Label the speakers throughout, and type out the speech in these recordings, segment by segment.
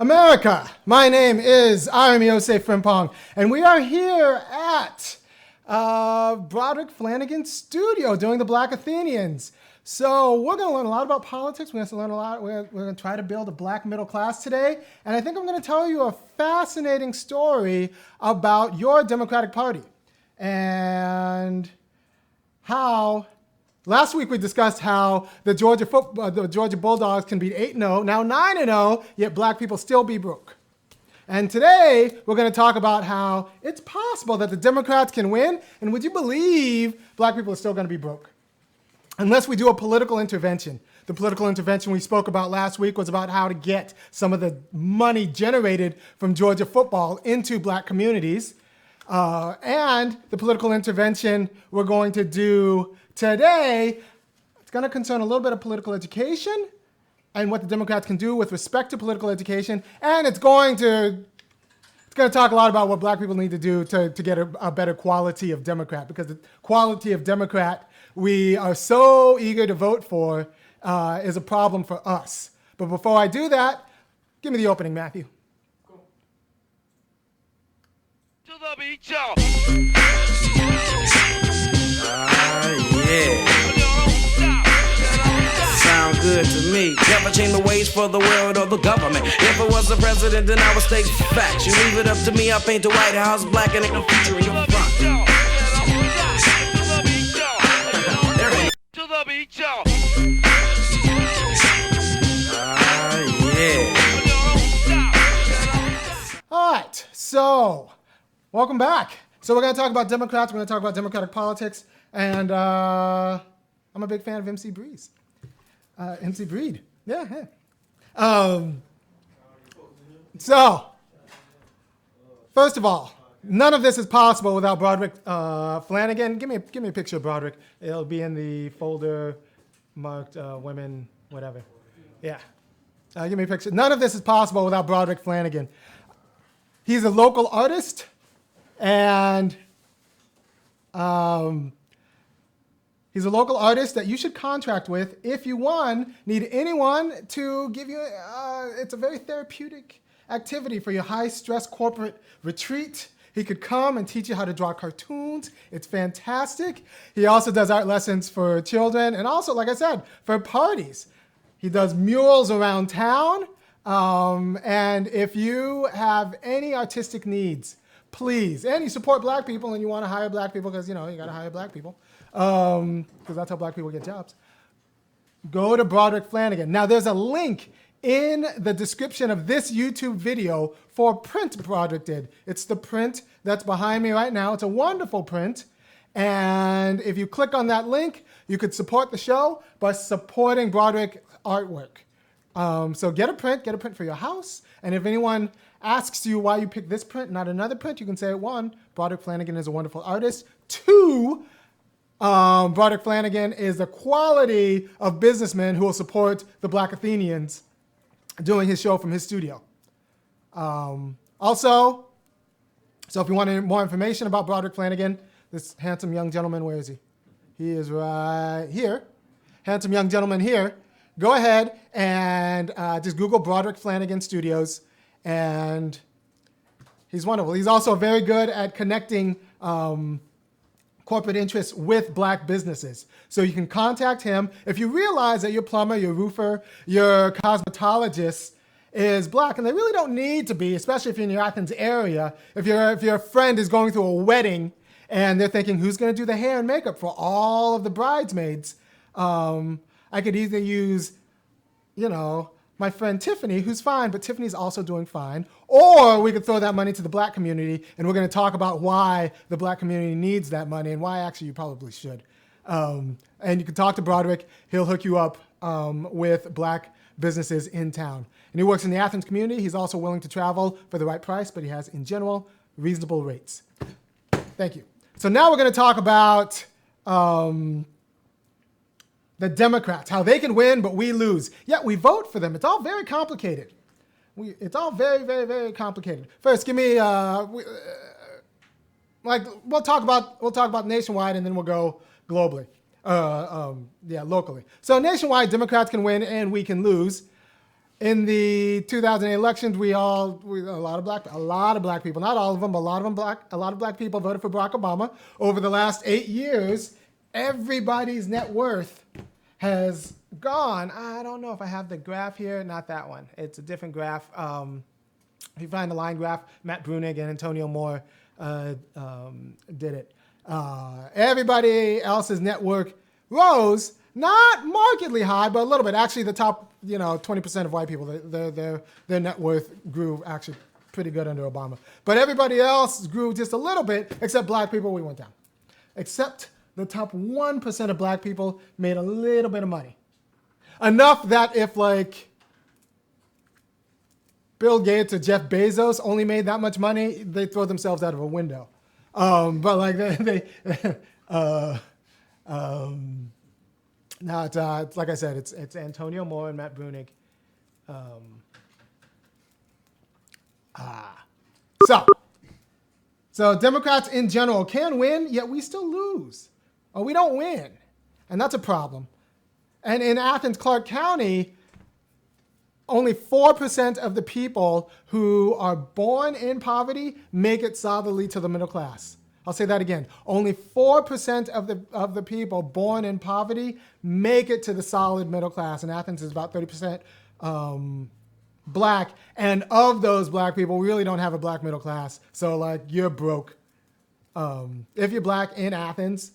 Speaker 1: America, my name is Osei-Frimpong, and we are here at Broderick Flanagan's studio doing the Black Athenians. So we're going to learn a lot about politics. We're going to learn a lot. We're going to try to build a black middle class today. And I think I'm going to tell you a fascinating story about your Democratic Party and how last week we discussed how the Georgia Bulldogs can beat 8-0, now 9-0, yet black people still be broke. And today we're going to talk about how it's possible that the Democrats can win, and would you believe black people are still going to be broke? Unless we do a political intervention. The political intervention we spoke about last week was about how to get some of the money generated from Georgia football into black communities. And the political intervention we're going to do today, it's going to concern a little bit of political education and what the Democrats can do with respect to political education. And it's going to talk a lot about what black people need to do to get a better quality of Democrat, because the quality of Democrat we are so eager to vote for is a problem for us. But before I do that, give me the opening, Matthew.
Speaker 2: Cool. To the beach, y'all.
Speaker 3: Yeah. Sound good to me. Never change the ways for the world or the government. If I was the president, then I would state facts. You leave it up to me, I paint the White House black and it can feature in your front.
Speaker 2: To the beach, y'all.
Speaker 3: Yeah.
Speaker 1: All right, so welcome back. So we're going to talk about Democrats. We're going to talk about Democratic politics. And I'm a big fan of MC Breeze. MC Breed. Yeah. So, first of all, none of this is possible without Broderick Flanagan. Give me a picture of Broderick. It'll be in the folder marked women, whatever. Yeah. Give me a picture. None of this is possible without Broderick Flanagan. He's a local artist, and he's a local artist that you should contract with if you, need anyone to give you, it's a very therapeutic activity for your high-stress corporate retreat. He could come and teach you how to draw cartoons. It's fantastic. He also does art lessons for children and also, like I said, for parties. He does murals around town. And if you have any artistic needs, please, and you support black people and you want to hire black people because, you got to hire black people because that's how black people get jobs, go to Broderick Flanagan. Now, there's a link in the description of this YouTube video for print Broderick did. It's the print that's behind me right now. It's a wonderful print. And if you click on that link, you could support the show by supporting Broderick artwork. So get a print for your house. And if anyone asks you why you picked this print, not another print, you can say, 1, Broderick Flanagan is a wonderful artist. 2, Broderick Flanagan is the quality of businessman who will support the Black Athenians doing his show from his studio. Also, so if you want more information about Broderick Flanagan, this handsome young gentleman, where is he? He is right here. Handsome young gentleman here. Go ahead and just Google Broderick Flanagan Studios, and he's wonderful. He's also very good at connecting corporate interests with black businesses. So you can contact him. If you realize that your plumber, your roofer, your cosmetologist is black, and they really don't need to be, especially if you're in the Athens area. If your friend is going through a wedding and they're thinking, who's going to do the hair and makeup for all of the bridesmaids? I could either use, my friend Tiffany, who's fine, but Tiffany's also doing fine. Or we could throw that money to the black community, and we're going to talk about why the black community needs that money and why actually you probably should. And you can talk to Broderick. He'll hook you up with black businesses in town. And he works in the Athens community. He's also willing to travel for the right price, but he has, in general, reasonable rates. Thank you. So now we're going to talk about the Democrats, how they can win, but we lose. Yet we vote for them. It's all very complicated. It's all very, very, very complicated. First, give me we'll talk about nationwide, and then we'll go globally. Locally. So nationwide, Democrats can win and we can lose. In the 2008 elections, a lot of black people, not all of them, but a lot of black people voted for Barack Obama. Over the last 8 years, everybody's net worth has gone. I don't know if I have the graph here. Not that one. It's a different graph. If you find the line graph, Matt Brunig and Antonio Moore did it. Everybody else's net worth rose, not markedly high, but a little bit. Actually, the top 20% of white people, their net worth grew actually pretty good under Obama. But everybody else grew just a little bit, except black people, we went down. Except the top 1% of black people made a little bit of money. Enough that if Bill Gates or Jeff Bezos only made that much money, they throw themselves out of a window. But now it's like I said, it's Antonio Moore and Matt Brunig. So Democrats in general can win, yet we still lose. Or we don't win. And that's a problem. And in Athens, Clark County, only 4% of the people who are born in poverty make it solidly to the middle class. I'll say that again. Only 4% of the people born in poverty make it to the solid middle class. And Athens is about 30% black. And of those black people, we really don't have a black middle class. So you're broke. If you're black in Athens,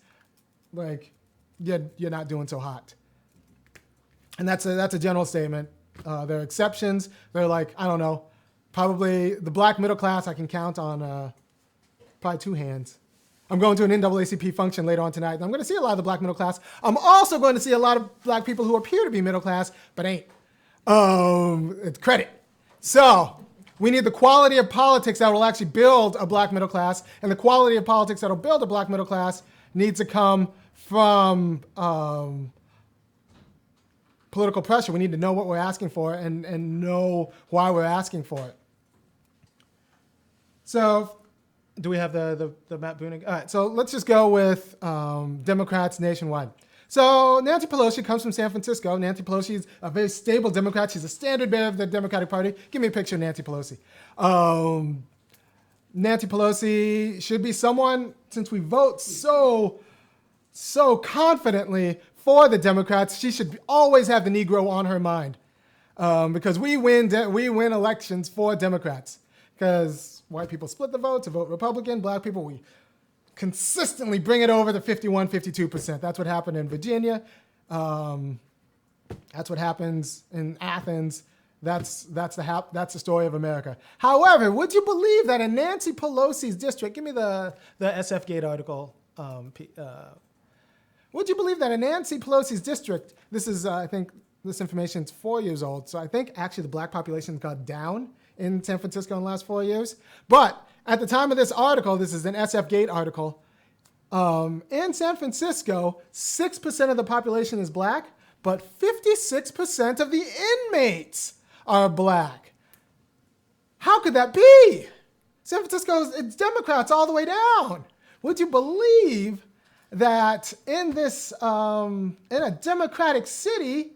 Speaker 1: you're not doing so hot. And that's a general statement. There are exceptions. They're I don't know, probably the black middle class I can count on probably two hands. I'm going to an NAACP function later on tonight, and I'm going to see a lot of the black middle class. I'm also going to see a lot of black people who appear to be middle class, but ain't. It's credit. So we need the quality of politics that will actually build a black middle class, and the quality of politics that will build a black middle class needs to come from political pressure. We need to know what we're asking for and know why we're asking for it. So do we have the Matt Brunig? All right, so let's just go with Democrats nationwide. So Nancy Pelosi comes from San Francisco. Nancy Pelosi is a very stable Democrat. She's a standard bearer of the Democratic Party. Give me a picture of Nancy Pelosi. Nancy Pelosi should be someone, since we vote so confidently for the Democrats, she should always have the Negro on her mind, because we win elections for Democrats. Because white people split the vote to vote Republican. Black people, we consistently bring it over to 51, 52%. That's what happened in Virginia. That's what happens in Athens. That's the story of America. However, would you believe that in Nancy Pelosi's district, give me the SF Gate article. Would you believe that in Nancy Pelosi's district, this is, I think this information is 4 years old, so I think actually the black population got down in San Francisco in the last 4 years. But at the time of this article, this is an SF Gate article, in San Francisco, 6% of the population is black, but 56% of the inmates are black. How could that be? San Francisco, it's Democrats all the way down. Would you believe that in this, in a Democratic city,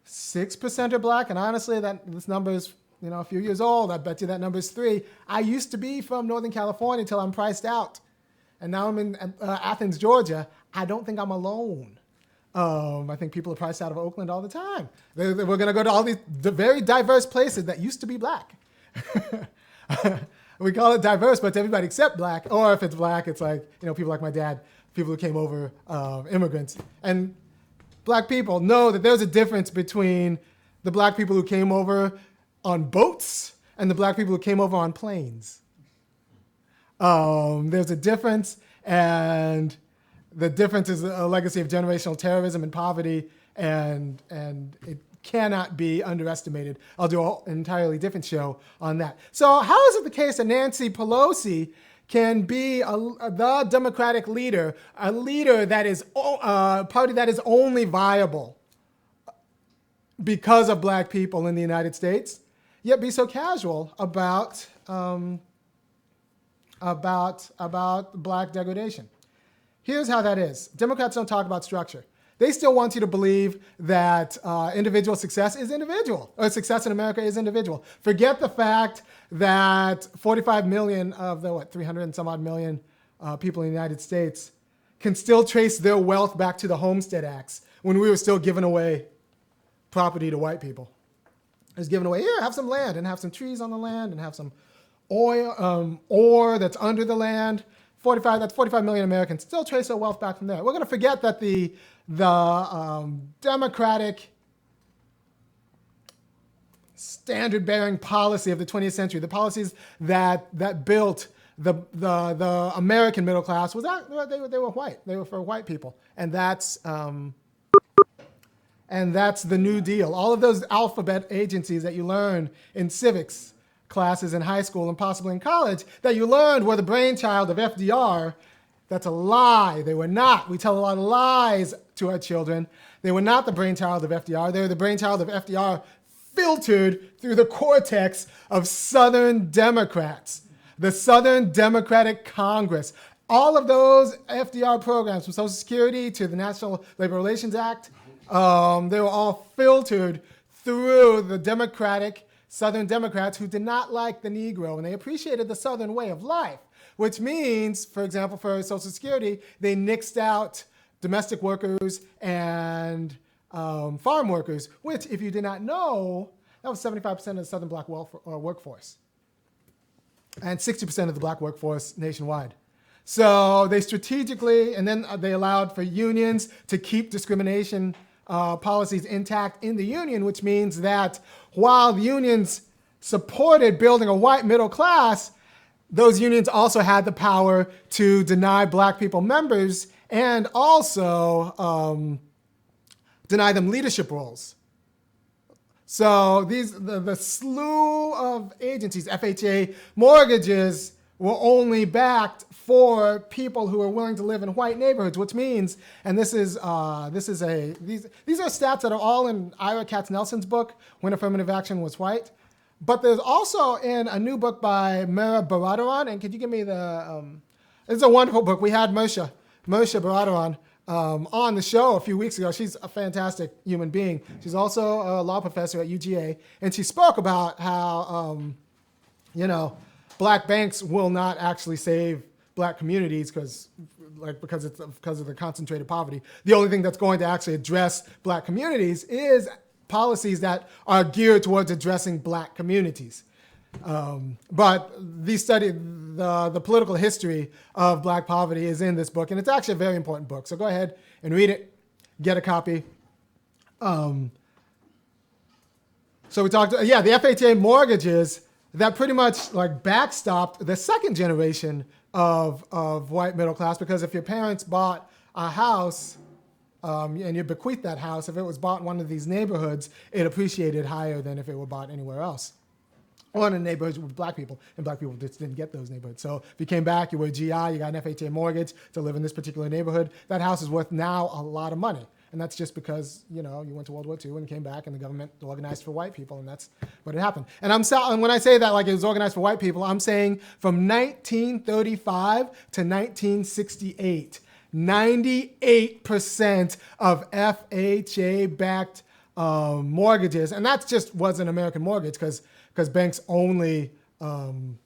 Speaker 1: 6% are black? And honestly, this number is a few years old. I bet you that number is 3. I used to be from Northern California until I'm priced out. And now I'm in Athens, Georgia. I don't think I'm alone. I think people are priced out of Oakland all the time. We're going to go to all these very diverse places that used to be black. We call it diverse, but it's everybody except black. Or if it's black, it's people like my dad, people who came over, immigrants. And black people know that there's a difference between the black people who came over on boats and the black people who came over on planes. There's a difference, and the difference is a legacy of generational terrorism and poverty, and it cannot be underestimated. I'll do an entirely different show on that. So how is it the case that Nancy Pelosi can be the Democratic leader, a leader that is a party that is only viable because of black people in the United States, yet be so casual about black degradation? Here's how that is. Democrats don't talk about structure. They still want you to believe that individual success is individual, or success in America is individual. Forget the fact that 45 million of the 300 and some odd million people in the United States can still trace their wealth back to the Homestead Acts when we were still giving away property to white people. It was given away, here, have some land and have some trees on the land and have some oil, ore that's under the land. 45 million Americans still trace their wealth back from there. We're going to forget that the democratic standard-bearing policy of the 20th century, the policies that built the American middle class, was that they were white. They were for white people, and that's the New Deal. All of those alphabet agencies that you learn in civics classes in high school and possibly in college that you learned were the brainchild of FDR. That's a lie. They were not. We tell a lot of lies to our children. They were not the brainchild of FDR. They were the brainchild of FDR filtered through the cortex of Southern Democrats, the Southern Democratic Congress. All of those FDR programs, from Social Security to the National Labor Relations Act, they were all filtered through the Democratic Southern Democrats who did not like the Negro, and they appreciated the Southern way of life, which means, for example, for Social Security, they nixed out domestic workers and farm workers, which, if you did not know, that was 75% of the Southern black workforce and 60% of the black workforce nationwide. So they strategically, and then they allowed for unions to keep discrimination policies intact in the union, which means that while the unions supported building a white middle class, those unions also had the power to deny black people members and also deny them leadership roles. So the slew of agencies, FHA mortgages, were only backed for people who are willing to live in white neighborhoods, which means, and these are stats that are all in Ira Katznelson's book, When Affirmative Action Was White. But there's also in a new book by Mira Baradaran, and could you give me it's a wonderful book. We had Moshe Baradaran on the show a few weeks ago. She's a fantastic human being. She's also a law professor at UGA, and she spoke about how, black banks will not actually save black communities because of the concentrated poverty. The only thing that's going to actually address black communities is policies that are geared towards addressing black communities. But the political history of black poverty is in this book, and it's actually a very important book. So go ahead and read it, get a copy. So we talked, the FHA mortgages that pretty much backstopped the second generation of white middle class, because if your parents bought a house and you bequeathed that house, if it was bought in one of these neighborhoods, it appreciated higher than if it were bought anywhere else. Or in neighborhoods with black people, and black people just didn't get those neighborhoods. So if you came back, you were a GI, you got an FHA mortgage to live in this particular neighborhood, that house is worth now a lot of money. And that's just because, you went to World War II and came back and the government organized for white people, and that's what had happened. And when I say that it was organized for white people, I'm saying from 1935 to 1968, 98% of FHA-backed mortgages, and that just wasn't American mortgage because banks only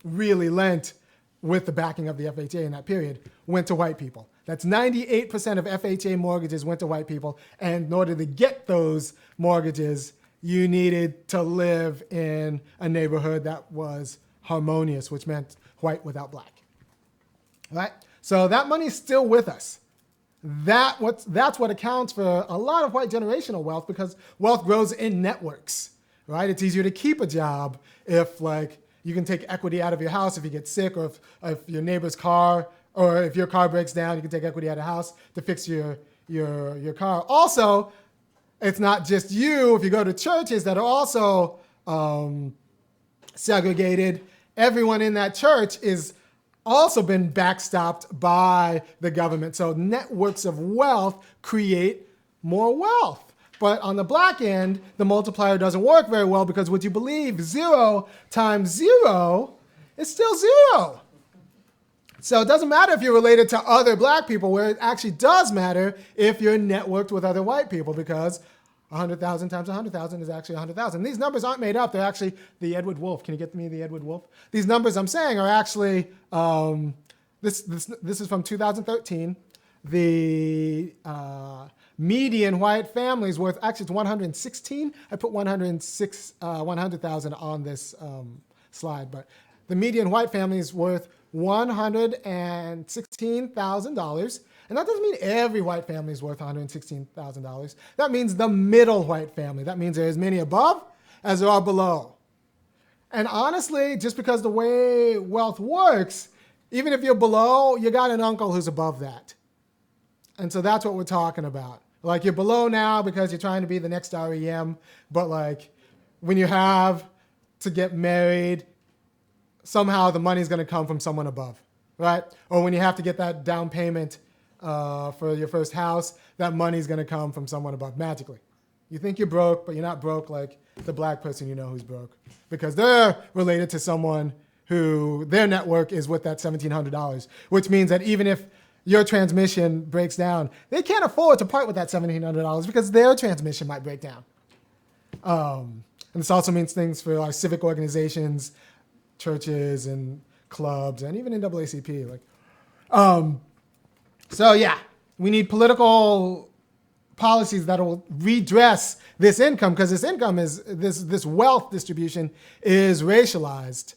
Speaker 1: really lent with the backing of the FHA in that period, went to white people. That's 98% of FHA mortgages went to white people. And in order to get those mortgages, you needed to live in a neighborhood that was harmonious, which meant white without black. All right? So that money's still with us. That's what accounts for a lot of white generational wealth, because wealth grows in networks, right? It's easier to keep a job if you can take equity out of your house if you get sick, or if your neighbor's car, or if your car breaks down, you can take equity out of the house to fix your car. Also, it's not just you. If you go to churches that are also segregated, everyone in that church is also been backstopped by the government. So networks of wealth create more wealth. But on the black end, the multiplier doesn't work very well, because would you believe 0 times 0 is still 0. So it doesn't matter if you're related to other black people, where it actually does matter if you're networked with other white people, because 100,000 times 100,000 is actually 100,000. These numbers aren't made up. They're actually the Edward Wolf. Can you get me the Edward Wolf? These numbers I'm saying are actually, this is from 2013. The median white family is worth, actually it's 116. I put 100,000 on this slide, but the median white family is worth $116,000. And that doesn't mean every white family is worth $116,000. That means the middle white family. That means there are as many above as there are below. And honestly, just because the way wealth works, even if you're below, you got an uncle who's above that. And so that's what we're talking about. Like, you're below now because you're trying to be the next REM, but like when you have to get married, somehow the money's going to come from someone above, right? Or when you have to get that down payment for your first house, that money's going to come from someone above magically. You think you're broke, but you're not broke like the black person you know who's broke, because they're related to someone who their network is with that $1,700, which means that even if your transmission breaks down, they can't afford to part with that $1,700 because their transmission might break down. And this also means things for our civic organizations, churches and clubs, and even NAACP. So yeah, we need political policies that will redress this income, because this income is this wealth distribution is racialized,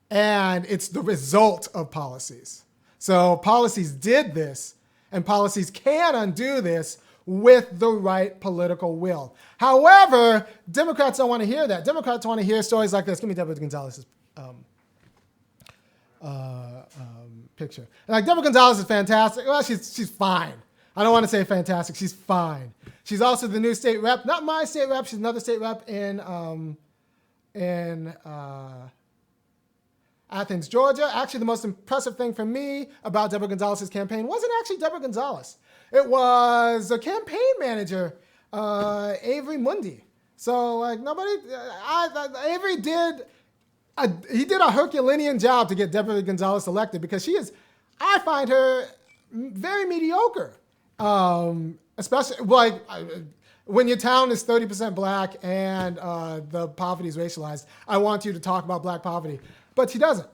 Speaker 1: and it's the result of policies. So policies did this, and policies can undo this with the right political will. However, Democrats don't want to hear that. Democrats want to hear stories like this. Give me Deborah Gonzalez's picture. And like, Deborah Gonzalez is fantastic. Well, she's fine. I don't want to say fantastic. She's fine. She's also the new state rep. Not my state rep. She's another state rep in Athens, Georgia. Actually, the most impressive thing for me about Deborah Gonzalez's campaign wasn't actually Deborah Gonzalez. It was a campaign manager, Avery Mundy. So like, Avery did a Herculean job to get Deborah Gonzalez elected, because I find her very mediocre. Especially like when your town is 30% black and the poverty is racialized. I want you to talk about black poverty, but she doesn't,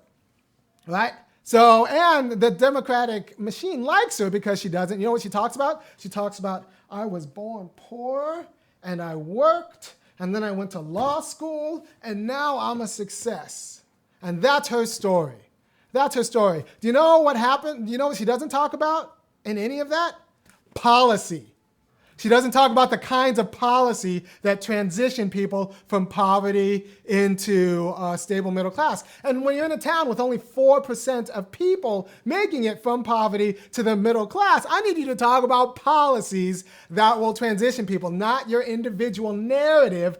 Speaker 1: right? So, and the Democratic machine likes her because she doesn't. You know what she talks about? She talks about, I was born poor and I worked and then I went to law school and now I'm a success. And that's her story. That's her story. Do you know what happened? Do you know what she doesn't talk about in any of that? Policy. She doesn't talk about the kinds of policy that transition people from poverty into a stable middle class. And when you're in a town with only 4% of people making it from poverty to the middle class, I need you to talk about policies that will transition people, not your individual narrative,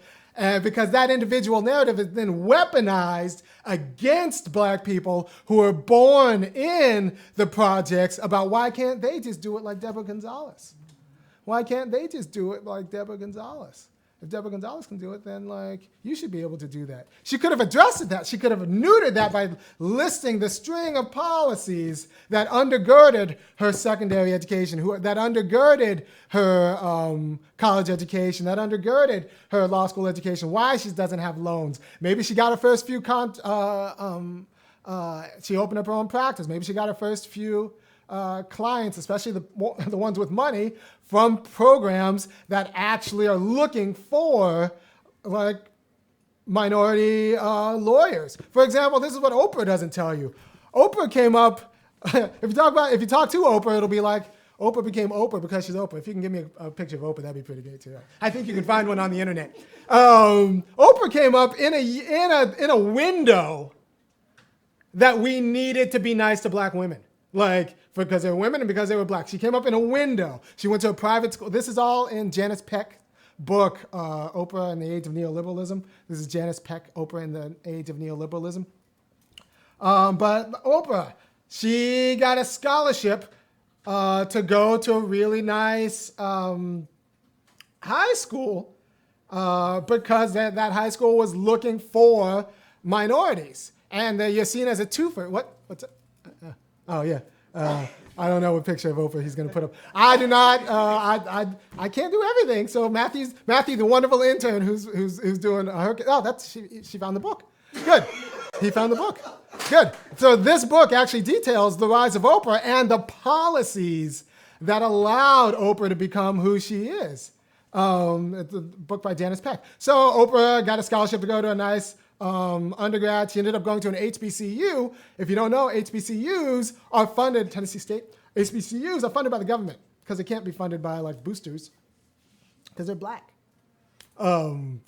Speaker 1: because that individual narrative is then weaponized against black people who are born in the projects about why can't they just do it like Deborah Gonzalez? Why can't they just do it like Deborah Gonzalez? If Deborah Gonzalez can do it, then like, you should be able to do that. She could have addressed that. She could have neutered that by listing the string of policies that undergirded her secondary education, that undergirded her college education, that undergirded her law school education, why she doesn't have loans. Maybe she got her first few, she opened up her own practice. Maybe she got her first few clients, especially the ones with money, from programs that actually are looking for like minority lawyers. For example, this is what Oprah doesn't tell you. Oprah came up, if you talk to Oprah, it'll be like, Oprah became Oprah because she's Oprah. If you can give me a picture of Oprah, that'd be pretty great too. I think you can find one on the internet. Oprah came up in a window that we needed to be nice to black women. Like, because they were women and because they were black. She came up in a window. She went to a private school. This is all in Janice Peck's book, Oprah in the Age of Neoliberalism. This is Janice Peck, Oprah in the Age of Neoliberalism. But Oprah, she got a scholarship to go to a really nice high school because that high school was looking for minorities. And you're seen as a twofer. What's it? Oh yeah. I don't know what picture of Oprah he's going to put up. I do not. I can't do everything. So Matthew, the wonderful intern who's doing her. Oh, she found the book. Good. He found the book. Good. So this book actually details the rise of Oprah and the policies that allowed Oprah to become who she is. It's a book by Janice Peck. So Oprah got a scholarship to go to a nice undergrad. She ended up going to an HBCU. If you don't know, HBCUs are funded, Tennessee State, HBCUs are funded by the government because they can't be funded by like boosters because they're black. And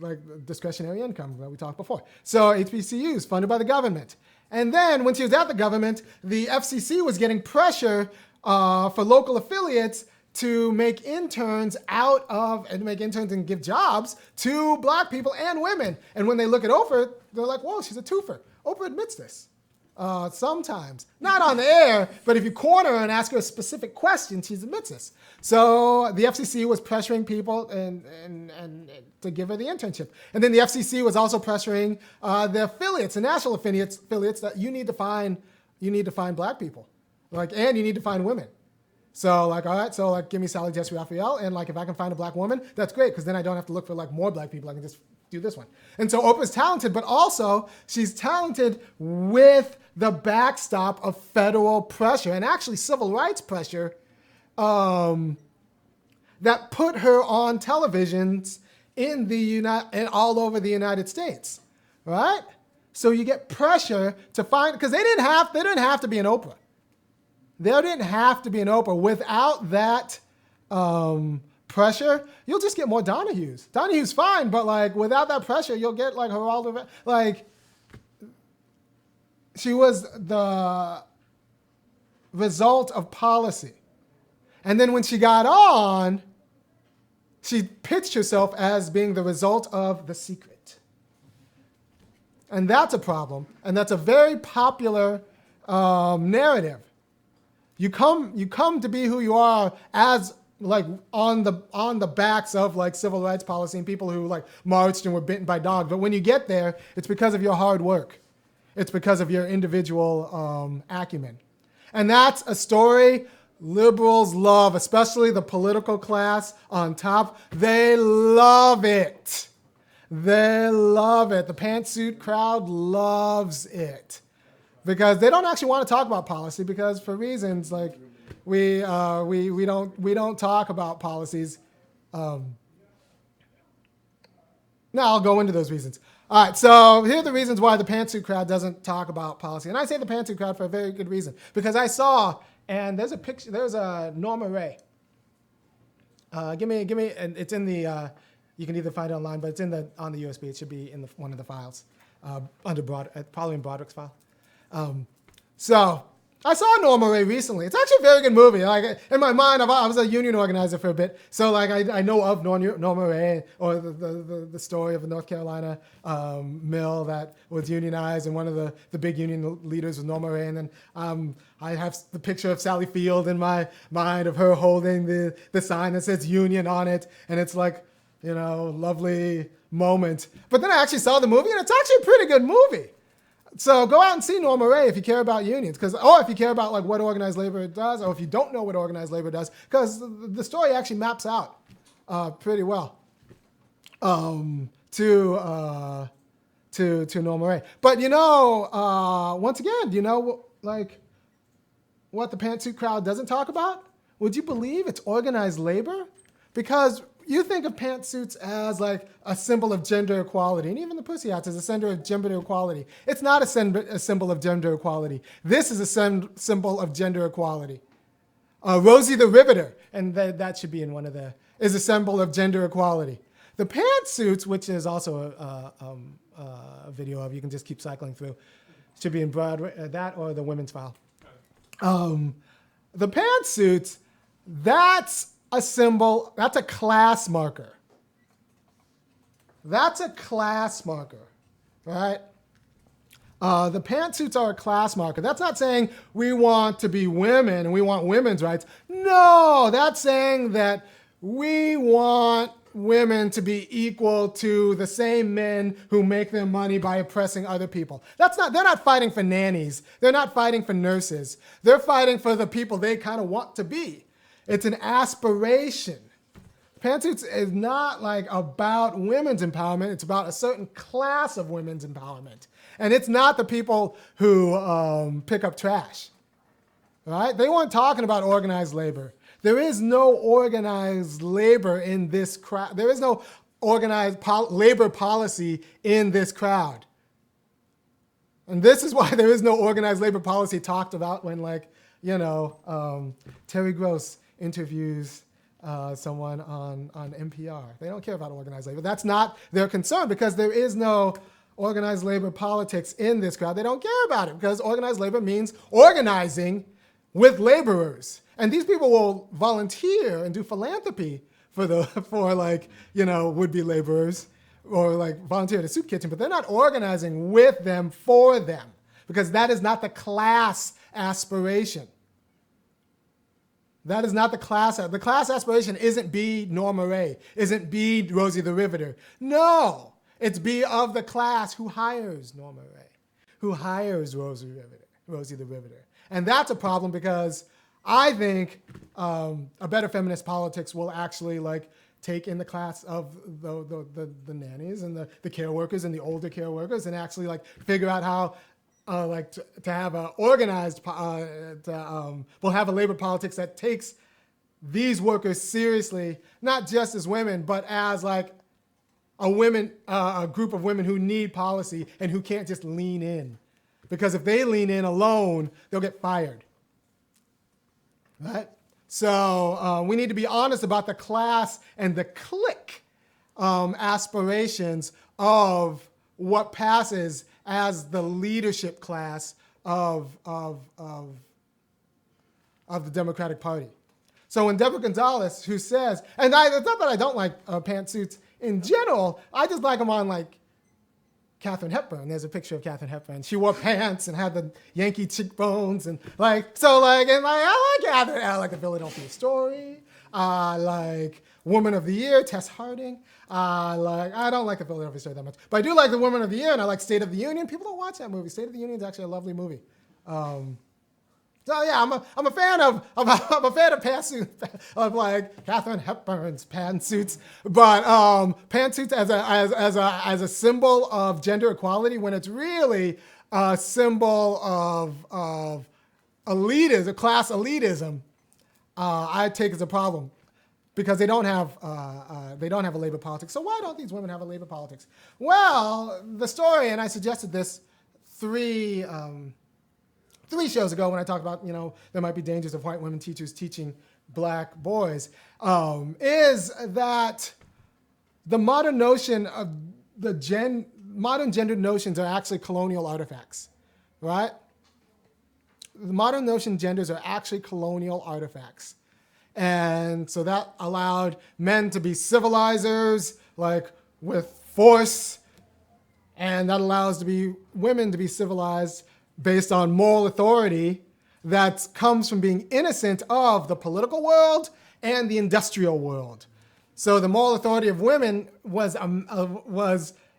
Speaker 1: like discretionary income that we talked before. So HBCUs funded by the government. And then when she was at the government, the FCC was getting pressure for local affiliates to make interns and give jobs to black people and women. And when they look at Oprah, they're like, whoa, she's a twofer. Oprah admits this. Sometimes. Not on the air, but if you corner her and ask her a specific question, she admits this. So the FCC was pressuring people and to give her the internship. And then the FCC was also pressuring the affiliates, the national affiliates that you need to find black people. And you need to find women. So all right, so give me Sally Jessy Raphael, and if I can find a black woman, that's great, because then I don't have to look for more black people. I can just do this one. And so Oprah's talented, but also she's talented with the backstop of federal pressure and actually civil rights pressure that put her on televisions in all over the United States, right? So you get pressure to find, because they didn't have to be an Oprah. There didn't have to be an Oprah. Without that pressure, you'll just get more Donahues. Donahue's fine, but without that pressure, you'll get Geraldo. She was the result of policy. And then when she got on, she pitched herself as being the result of The Secret. And that's a problem. And that's a very popular narrative. You come to be who you are as on the backs of civil rights policy and people who marched and were bitten by dogs. But when you get there, it's because of your hard work. It's because of your individual acumen. And that's a story liberals love, especially the political class on top. They love it. They love it. The pantsuit crowd loves it. Because they don't actually want to talk about policy, because for reasons we don't talk about policies. Now I'll go into those reasons. All right, so here are the reasons why the pantsuit crowd doesn't talk about policy, and I say the pantsuit crowd for a very good reason, because I saw, and there's a picture. There's a Norma Ray. Give me, and it's in the. You can either find it online, but it's on the USB. It should be in one of the files probably in Broderick's file. So I saw Norma Ray recently. It's actually a very good movie. In my mind, I was a union organizer for a bit, so I know of Norma Ray, or the story of the North Carolina mill that was unionized, and one of the big union leaders was Norma Ray. And then I have the picture of Sally Field in my mind of her holding the sign that says union on it, and it's lovely moment. But then I actually saw the movie, and it's actually a pretty good movie. So go out and see Norma Ray if you care about unions, or if you care about what organized labor does, or if you don't know what organized labor does, because the story actually maps out pretty well to Norma Ray. But once again, what the pantsuit crowd doesn't talk about? Would you believe it's organized labor? Because you think of pantsuits as a symbol of gender equality, and even the pussy hats is a symbol of gender equality. It's not a symbol of gender equality. This is a symbol of gender equality. Rosie the Riveter, and that should be in is a symbol of gender equality. The pantsuits, which is also a video of, you can just keep cycling through, should be in that or the women's file. The pantsuits, that's a symbol, that's a class marker. That's a class marker, right? The pantsuits are a class marker. That's not saying we want to be women and we want women's rights. No, that's saying that we want women to be equal to the same men who make their money by oppressing other people. They're not fighting for nannies. They're not fighting for nurses. They're fighting for the people they kind of want to be. It's an aspiration. Pantsuits is not like about women's empowerment. It's about a certain class of women's empowerment. And it's not the people who pick up trash, right? They weren't talking about organized labor. There is no organized labor in this crowd. There is no organized labor policy in this crowd. And this is why there is no organized labor policy talked about when, Terry Gross interviews someone on NPR. They don't care about organized labor. That's not their concern because there is no organized labor politics in this crowd. They don't care about it because organized labor means organizing with laborers. And these people will volunteer and do philanthropy for would-be laborers or volunteer at a soup kitchen, but they're not organizing with them for them because that is not the class aspiration. That is not the class. The class aspiration isn't be Norma Ray, isn't be Rosie the Riveter. No, it's be of the class who hires Norma Ray, who hires Rosie the Riveter. And that's a problem because I think a better feminist politics will actually take in the class of the nannies and the care workers and the older care workers and actually figure out how to have a organized we'll have a labor politics that takes these workers seriously, not just as women, but as a group of women who need policy and who can't just lean in. Because if they lean in alone, they'll get fired. Right? So we need to be honest about the class and the clique aspirations of what passes as the leadership class of the Democratic Party. So when Deborah Gonzalez, who says, and it's not that I don't like pantsuits in general, I just like them on Katharine Hepburn. There's a picture of Katharine Hepburn. She wore pants and had the Yankee cheekbones and I like Katharine. I like the Philadelphia Story. I like Woman of the Year, Tess Harding. I don't like the Philadelphia Story that much, but I do like the Woman of the Year, and I like State of the Union. People don't watch that movie. State of the Union is actually a lovely movie. So yeah, I'm a fan of pantsuits, of Katharine Hepburn's pantsuits, but pantsuits as a symbol of gender equality when it's really a symbol of elitism, class elitism, I take as a problem because they don't have a labor politics. So why don't these women have a labor politics? Well, the story, and I suggested this three shows ago when I talked about, there might be dangers of white women teachers teaching black boys, is that the modern notion of modern gender notions are actually colonial artifacts, right? The modern notion genders are actually colonial artifacts. And so that allowed men to be civilizers, with force, and that allows women to be civilized based on moral authority that comes from being innocent of the political world and the industrial world. So the moral authority of women was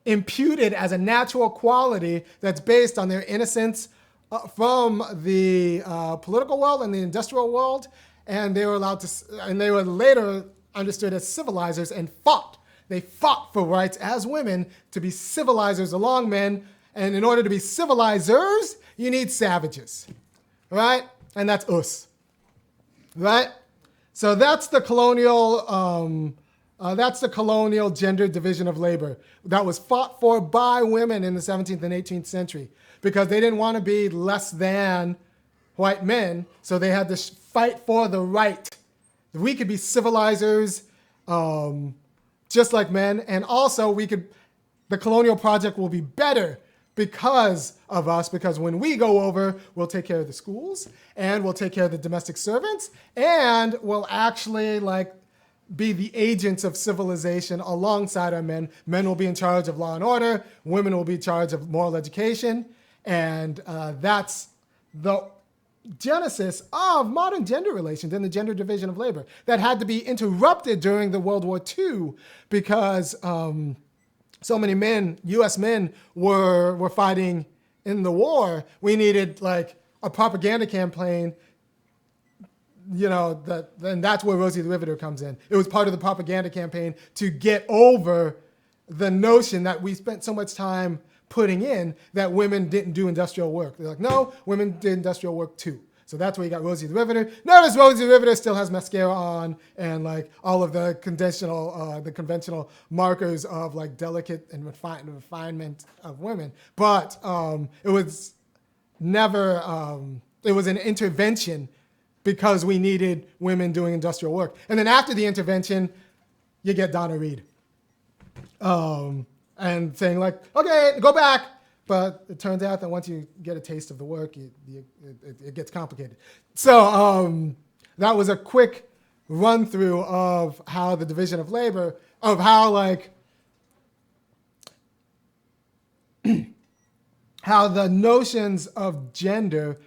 Speaker 1: imputed as a natural quality that's based on their innocence from the political world and the industrial world, and they were later understood as civilizers and fought. They fought for rights as women to be civilizers along men, and in order to be civilizers, you need savages, right? And that's us, right? So that's the colonial gender division of labor that was fought for by women in the 17th and 18th century because they didn't want to be less than white men, so they had to fight for the right. We could be civilizers just like men, and also the colonial project will be better because of us, because when we go over, we'll take care of the schools, and we'll take care of the domestic servants, and we'll actually be the agents of civilization alongside our men. Men will be in charge of law and order, women will be in charge of moral education, and that's the genesis of modern gender relations and the gender division of labor that had to be interrupted during the World War II because so many men, U.S. men, were fighting in the war. We needed like a propaganda campaign, and that's where Rosie the Riveter comes in. It was part of the propaganda campaign to get over the notion that we spent so much time putting in that women didn't do industrial work. They're like, no, women did industrial work too. So that's where you got Rosie the Riveter. Notice Rosie the Riveter still has mascara on and like all of the conventional markers of like delicate and refinement of women. But it was never, it was an intervention because we needed women doing industrial work. And then after the intervention, you get Donna Reed. And saying like, okay, go back. But it turns out that once you get a taste of the work, it gets complicated. So that was a quick run through of how the division of labor, of how like, how the notions of gender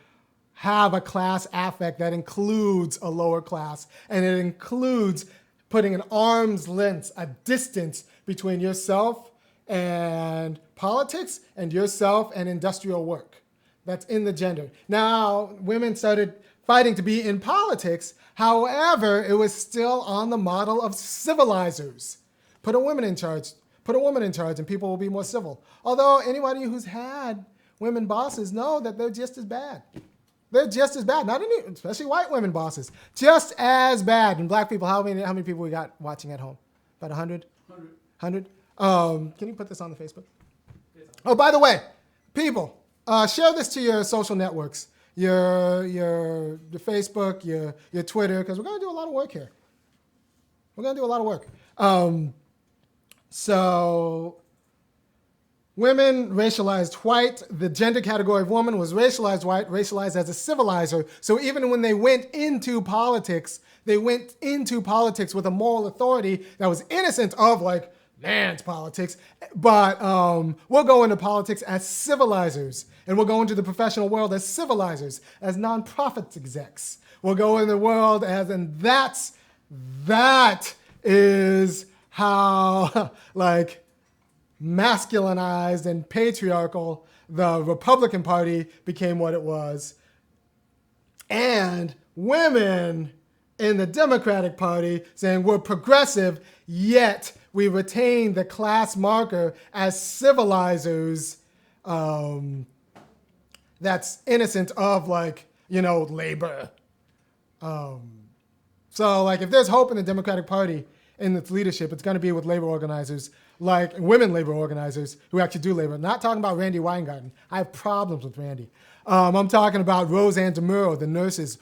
Speaker 1: have a class affect that includes a lower class, and it includes putting an arm's length, a distance between yourself and politics and yourself and industrial work. That's in the gender. Now, women started fighting to be in politics. However, it was still on the model of civilizers. Put a woman in charge, and people will be more civil. Although anybody who's had women bosses know that they're just as bad. They're just as bad, especially white women bosses, just as bad. And black people, how many people we got watching at home? About 100? 100? Can you put this on the Facebook? Oh, by the way, people, share this to your social networks, your Facebook, your Twitter, because we're going to do a lot of work here. We're going to do a lot of work. So women racialized white. The gender category of woman was racialized white, racialized as a civilizer. So even when they went into politics with a moral authority that was innocent of like man's politics. But we'll go into politics as civilizers, and we'll go into the professional world as civilizers, as nonprofit execs. We'll go in the world as, and that is how like masculinized and patriarchal the Republican Party became what it was. And women in the Democratic Party saying we're progressive, yet we retain the class marker as civilizers that's innocent of like, labor. So like if there's hope in the Democratic Party in its leadership, it's going to be with labor organizers, like women labor organizers who actually do labor. I'm not talking about Randy Weingarten. I have problems with Randy. I'm talking about Roseanne DeMuro, the nurses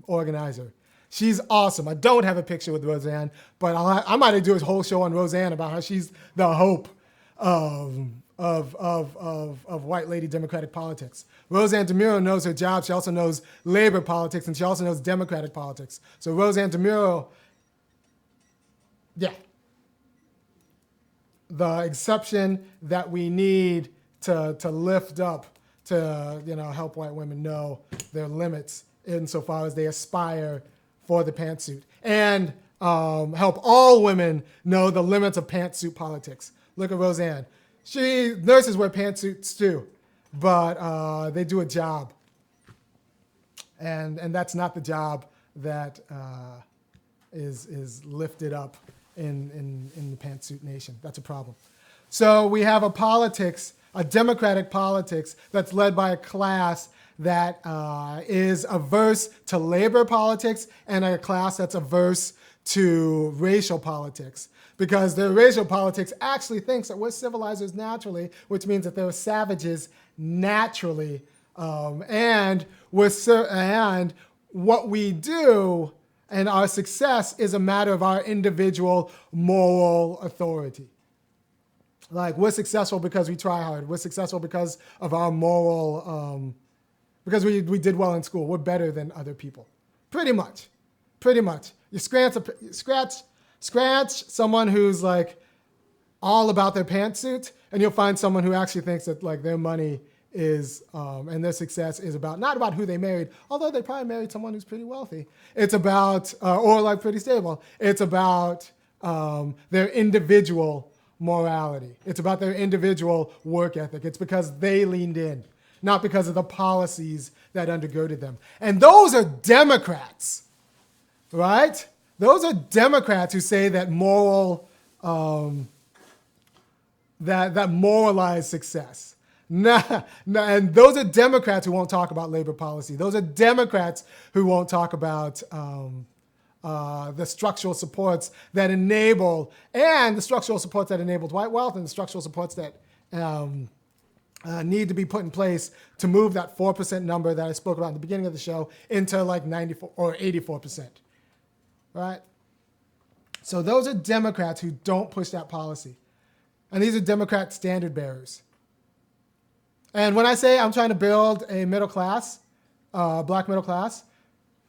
Speaker 1: organizer. She's awesome. I don't have a picture with Roseanne, but I might do a whole show on Roseanne about how she's the hope of white lady Democratic politics. Roseanne DeMuro knows her job. She also knows labor politics, and she also knows Democratic politics. So Roseanne DeMuro, yeah, the exception that we need to lift up to help white women know their limits insofar as they aspire for the pantsuit, and help all women know the limits of pantsuit politics. Look at Roseanne. Nurses wear pantsuits too, but they do a job, and that's not the job that is lifted up in the pantsuit nation. That's a problem. So we have a democratic politics that's led by a class that is averse to labor politics, and a class that's averse to racial politics. Because the racial politics actually thinks that we're civilizers naturally, which means that they're savages naturally. And what we do and our success is a matter of our individual moral authority. Like, we're successful because we try hard. We're successful because of our moral, because we did well in school. We're better than other people. Pretty much. You scratch someone who's like all about their pantsuit, and you'll find someone who actually thinks that like their money is, and their success is not about who they married, although they probably married someone who's pretty wealthy. It's about, or like pretty stable. It's about their individual morality. It's about their individual work ethic. It's because they leaned in, not because of the policies that undergirded them. And those are Democrats, right? Those are Democrats who say that that moralized success. And those are Democrats who won't talk about labor policy. Those are Democrats who won't talk about the structural supports that enable, and the structural supports that enabled white wealth, and the structural supports that need to be put in place to move that 4% number that I spoke about in the beginning of the show into like 94 or 84%, right? So those are Democrats who don't push that policy. And these are Democrat standard bearers. And when I say I'm trying to build a middle class, black middle class,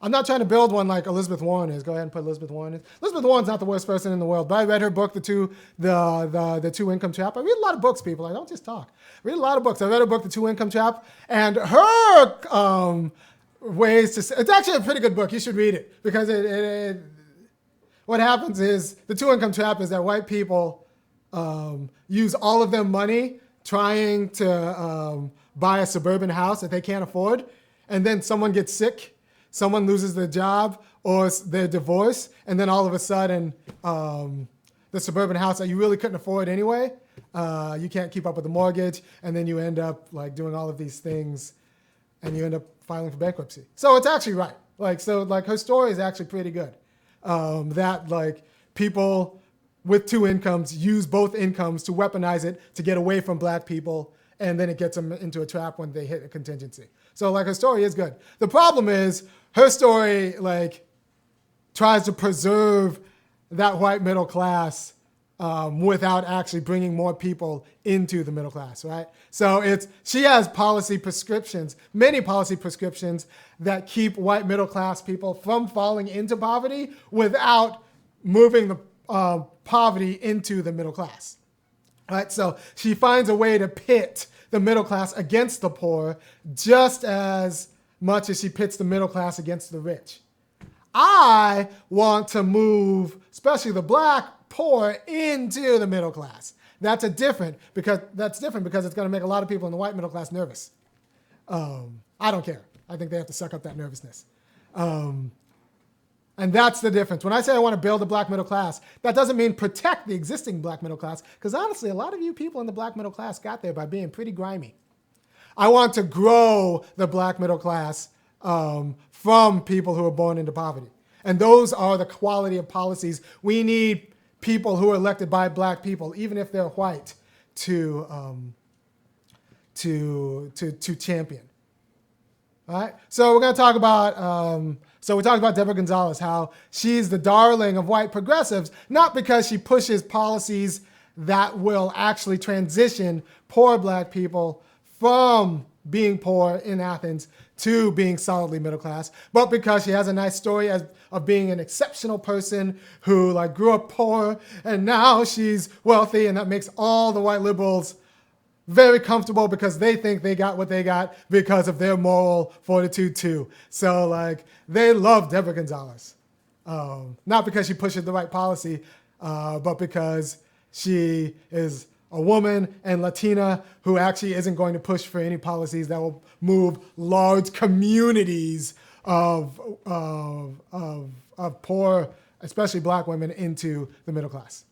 Speaker 1: I'm not trying to build one like Elizabeth Warren is. Go ahead and put Elizabeth Warren in. Elizabeth Warren's not the worst person in the world, but I read her book, the two income trap. I read a lot of books, people. I don't just talk. I read a lot of books. I read her book, The Two Income Trap, and her ways to say, it's actually a pretty good book. You should read it because what happens is the two income trap is that white people use all of their money trying to buy a suburban house that they can't afford, and then someone gets sick, someone loses their job or they're divorced, and then all of a sudden the suburban house that you really couldn't afford anyway, you can't keep up with the mortgage, and then you end up like doing all of these things and you end up filing for bankruptcy. So it's actually right. Like her story is actually pretty good. That like people with two incomes use both incomes to weaponize it to get away from black people, and then it gets them into a trap when they hit a contingency. So like her story is good. The problem is her story like tries to preserve that white middle class without actually bringing more people into the middle class, right? So she has policy prescriptions, many policy prescriptions that keep white middle class people from falling into poverty without moving the poverty into the middle class, right? So she finds a way to pit the middle class against the poor just as much as she pits the middle class against the rich. I want to move, especially the black poor, into the middle class. That's different because it's going to make a lot of people in the white middle class nervous. I don't care. I think they have to suck up that nervousness. And that's the difference. When I say I want to build a black middle class, that doesn't mean protect the existing black middle class, because honestly, a lot of you people in the black middle class got there by being pretty grimy. I want to grow the black middle class from people who are born into poverty. And those are the quality of policies we need people who are elected by black people, even if they're white, to champion. All right? So we're going to talk about, we talked about Deborah Gonzalez, how she's the darling of white progressives, not because she pushes policies that will actually transition poor black people from being poor in Athens to being solidly middle class, but because she has a nice story of being an exceptional person who like grew up poor and now she's wealthy, and that makes all the white liberals very comfortable because they think they got what they got because of their moral fortitude too. So like they love Deborah Gonzalez, not because she pushes the right policy, but because she is a woman and Latina who actually isn't going to push for any policies that will move large communities of poor, especially black women, into the middle class.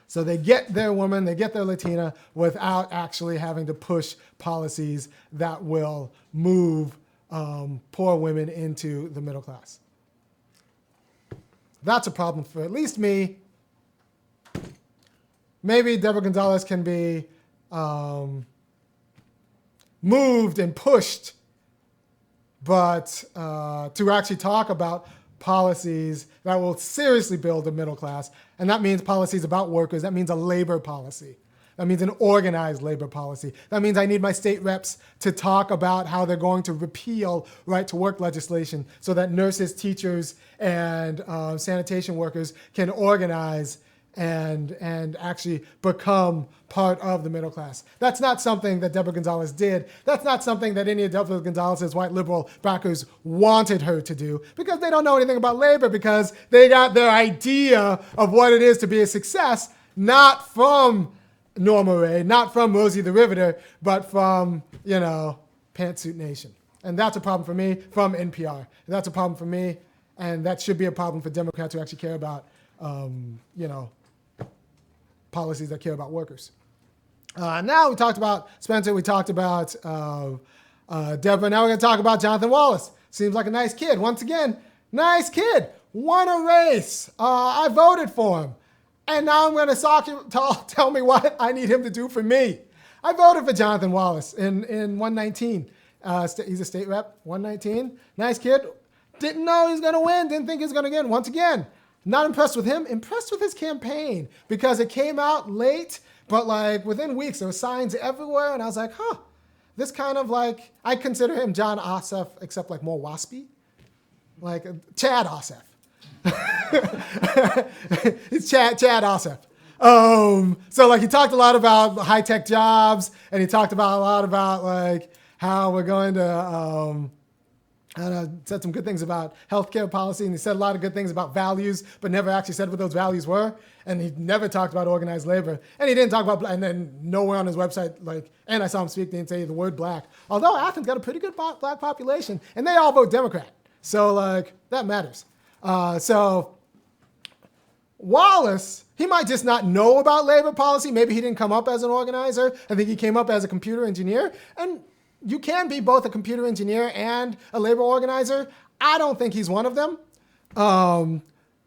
Speaker 1: So they get their woman, they get their Latina without actually having to push policies that will move poor women into the middle class. That's a problem for at least me. Maybe Deborah Gonzalez can be moved and pushed, but to actually talk about policies that will seriously build the middle class. And that means policies about workers. That means a labor policy. That means an organized labor policy. That means I need my state reps to talk about how they're going to repeal right to work legislation so that nurses, teachers, and sanitation workers can organize and actually become part of the middle class. That's not something that Deborah Gonzalez did. That's not something that any of Deborah Gonzalez's white liberal backers wanted her to do, because they don't know anything about labor, because they got their idea of what it is to be a success not from Norma Ray, not from Rosie the Riveter, but from, Pantsuit Nation. And that's a problem for me, from NPR. And that's a problem for me, and that should be a problem for Democrats who actually care about, policies that care about workers. Now we talked about Spencer, we talked about Deborah. Now we're going to talk about Jonathan Wallace. Seems like a nice kid. Once again, nice kid. Won a race. I voted for him. And now I'm going to tell me what I need him to do for me. I voted for Jonathan Wallace in 119. He's a state rep, 119. Nice kid. Didn't know he was going to win. Didn't think he was going to win. Once again, not impressed with him. Impressed with his campaign, because it came out late, but like within weeks, there were signs everywhere. And I was like, this kind of like, I consider him John Ossoff, except like more waspy. Like Chad Ossoff. It's Chad Ossoff. So like he talked a lot about high-tech jobs, and he talked about a lot about like how we're going to said some good things about healthcare policy, and he said a lot of good things about values, but never actually said what those values were. And he never talked about organized labor, and he didn't talk about, and then nowhere on his website, and I saw him speak, they didn't say the word black. Although Athens got a pretty good black population, and they all vote Democrat, so like that matters. So Wallace, he might just not know about labor policy. Maybe he didn't come up as an organizer. I think he came up as a computer engineer. And you can be both a computer engineer and a labor organizer. I don't think he's one of them.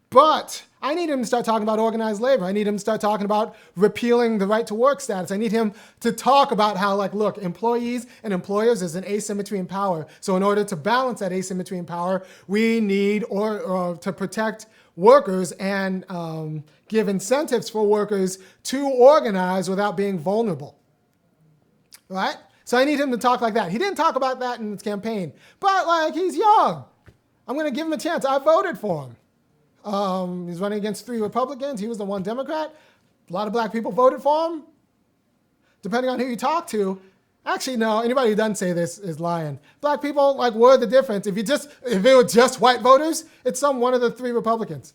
Speaker 1: But I need him to start talking about organized labor. I need him to start talking about repealing the right to work status. I need him to talk about how, look, employees and employers, there's an asymmetry in power. So in order to balance that asymmetry in power, we need or to protect workers and give incentives for workers to organize without being vulnerable, right? So I need him to talk like that. He didn't talk about that in his campaign, but he's young. I'm going to give him a chance. I voted for him. He's running against 3 Republicans. He was the 1 Democrat. A lot of black people voted for him. Depending on who you talk to, actually, no, anybody who doesn't say this is lying. Black people were the difference. If it were just white voters, it's one of the 3 Republicans,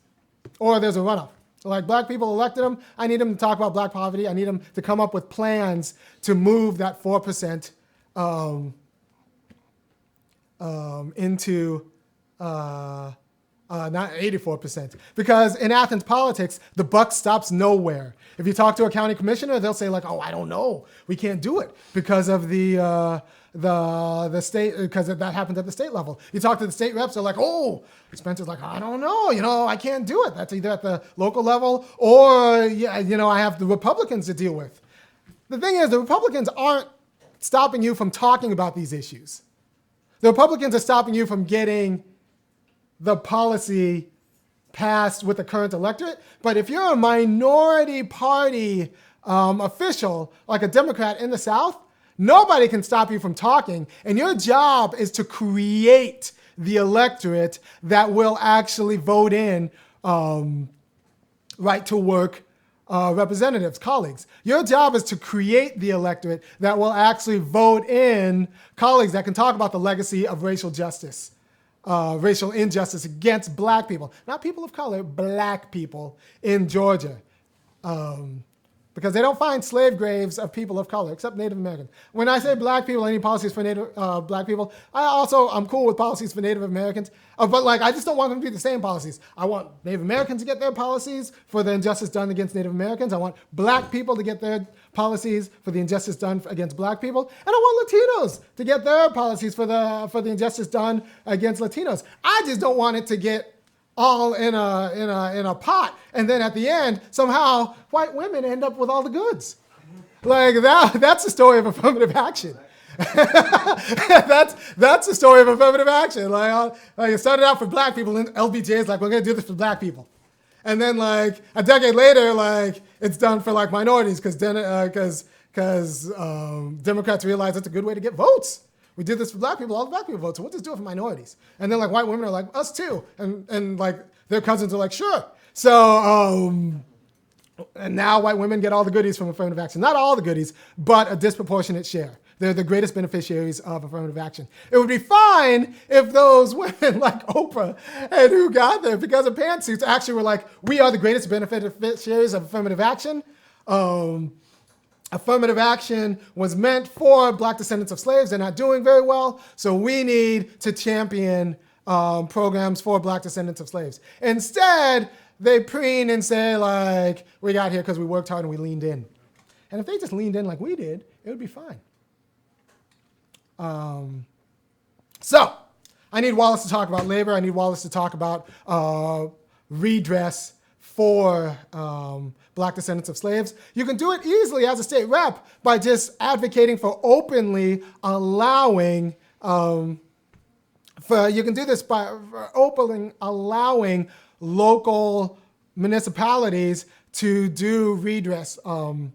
Speaker 1: or there's a runoff. So black people elected him. I need him to talk about black poverty. I need him to come up with plans to move that 4% into not 84%, because in Athens politics, the buck stops nowhere. If you talk to a county commissioner, they'll say I don't know. We can't do it because of the state, because that happens at the state level. You talk to the state reps, they're like, Spencer's I don't know, I can't do it. That's either at the local level or, I have the Republicans to deal with. The thing is, the Republicans aren't stopping you from talking about these issues. The Republicans are stopping you from getting the policy passed with the current electorate. But if you're a minority party official, like a Democrat in the South, nobody can stop you from talking. And your job is to create the electorate that will actually vote in right to work representatives, colleagues. Your job is to create the electorate that will actually vote in colleagues that can talk about the legacy of racial justice. Racial injustice against black people, not people of color, black people in Georgia. Because they don't find slave graves of people of color, except Native Americans. When I say black people, I need policies for Native black people. I'm cool with policies for Native Americans, but I just don't want them to be the same policies. I want Native Americans to get their policies for the injustice done against Native Americans. I want black people to get their policies for the injustice done against black people, and I want Latinos to get their policies for the injustice done against Latinos. I just don't want it to get all in a pot, and then at the end, somehow white women end up with all the goods. That's the story of affirmative action. that's the story of affirmative action. It started out for black people, and LBJ is we're gonna do this for black people, and then a decade later, it's done for minorities because Democrats realize it's a good way to get votes. We did this for black people, all the black people vote, so we'll just do it for minorities. And then white women are us too. And their cousins are sure. So And now white women get all the goodies from affirmative action. Not all the goodies, but a disproportionate share. They're the greatest beneficiaries of affirmative action. It would be fine if those women like Oprah and who got there because of pantsuits actually were like, we are the greatest beneficiaries of affirmative action. Affirmative action was meant for black descendants of slaves. They're not doing very well. So we need to champion programs for black descendants of slaves. Instead, they preen and say like, we got here because we worked hard and we leaned in. And if they just leaned in like we did, it would be fine. So I need Wallace to talk about labor. I need Wallace to talk about redress for black descendants of slaves. You can do it easily as a state rep by just advocating for openly allowing, you can do this by openly allowing local municipalities to do redress, to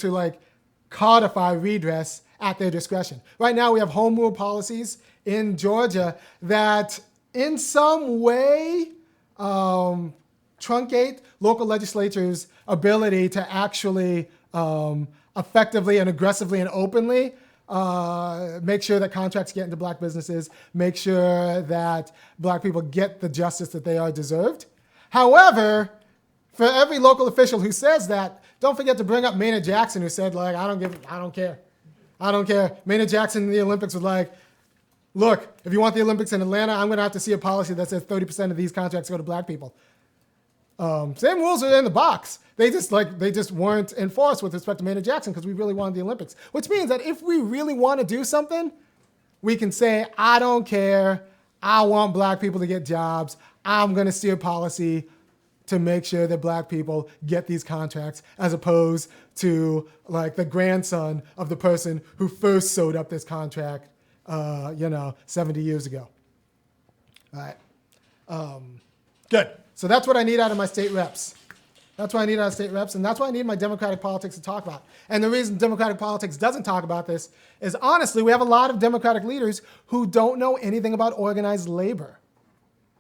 Speaker 1: like codify redress at their discretion. Right now we have home rule policies in Georgia that in some way truncate local legislatures' ability to actually effectively and aggressively and openly make sure that contracts get into black businesses, make sure that black people get the justice that they are deserved. However, for every local official who says that, don't forget to bring up Maynard Jackson, who said, like, I don't care. Maynard Jackson in the Olympics was like, look, if you want the Olympics in Atlanta, I'm going to have to see a policy that says 30% of these contracts go to black people. Same rules are in the box. They just weren't enforced with respect to Maynard Jackson because we really wanted the Olympics. Which means that if we really want to do something, we can say, I don't care. I want black people to get jobs. I'm going to steer policy to make sure that black people get these contracts, as opposed to like the grandson of the person who first sewed up this contract, 70 years ago. All right. Good. So that's what I need out of my state reps. And that's what I need my democratic politics to talk about. And the reason democratic politics doesn't talk about this is, honestly, we have a lot of democratic leaders who don't know anything about organized labor.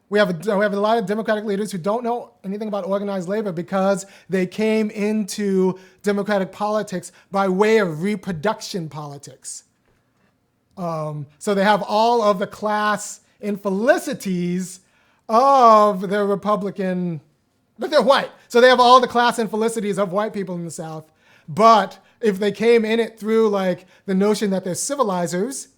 Speaker 1: We have a lot of democratic leaders who don't know anything about organized labor because they came into democratic politics by way of reproduction politics. So they have all of the class infelicities of their Republican, but they're white. So they have all the class infelicities of white people in the South. But if they came in it through like the notion that they're civilizers,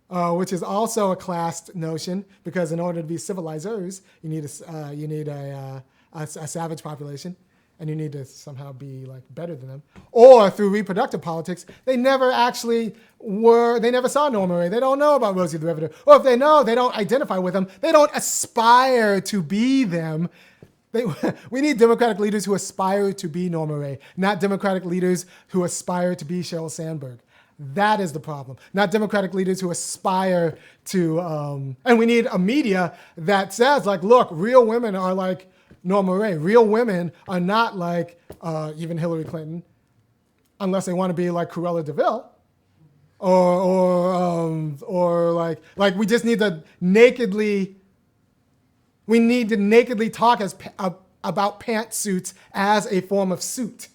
Speaker 1: which is also a classed notion, because in order to be civilizers, you need a savage population, and you need to somehow be like better than them. Or through reproductive politics, they never saw Norma Ray. They don't know about Rosie the Riveter. Or if they know, they don't identify with them. They don't aspire to be them. We need democratic leaders who aspire to be Norma Ray, not democratic leaders who aspire to be Sheryl Sandberg. That is the problem. Not democratic leaders who aspire to, and we need a media that says like, look, real women are like Norma Ray. Real women are not like even Hillary Clinton, unless they want to be like Cruella de Vil, or like we just need to nakedly talk about pantsuits as a form of suit,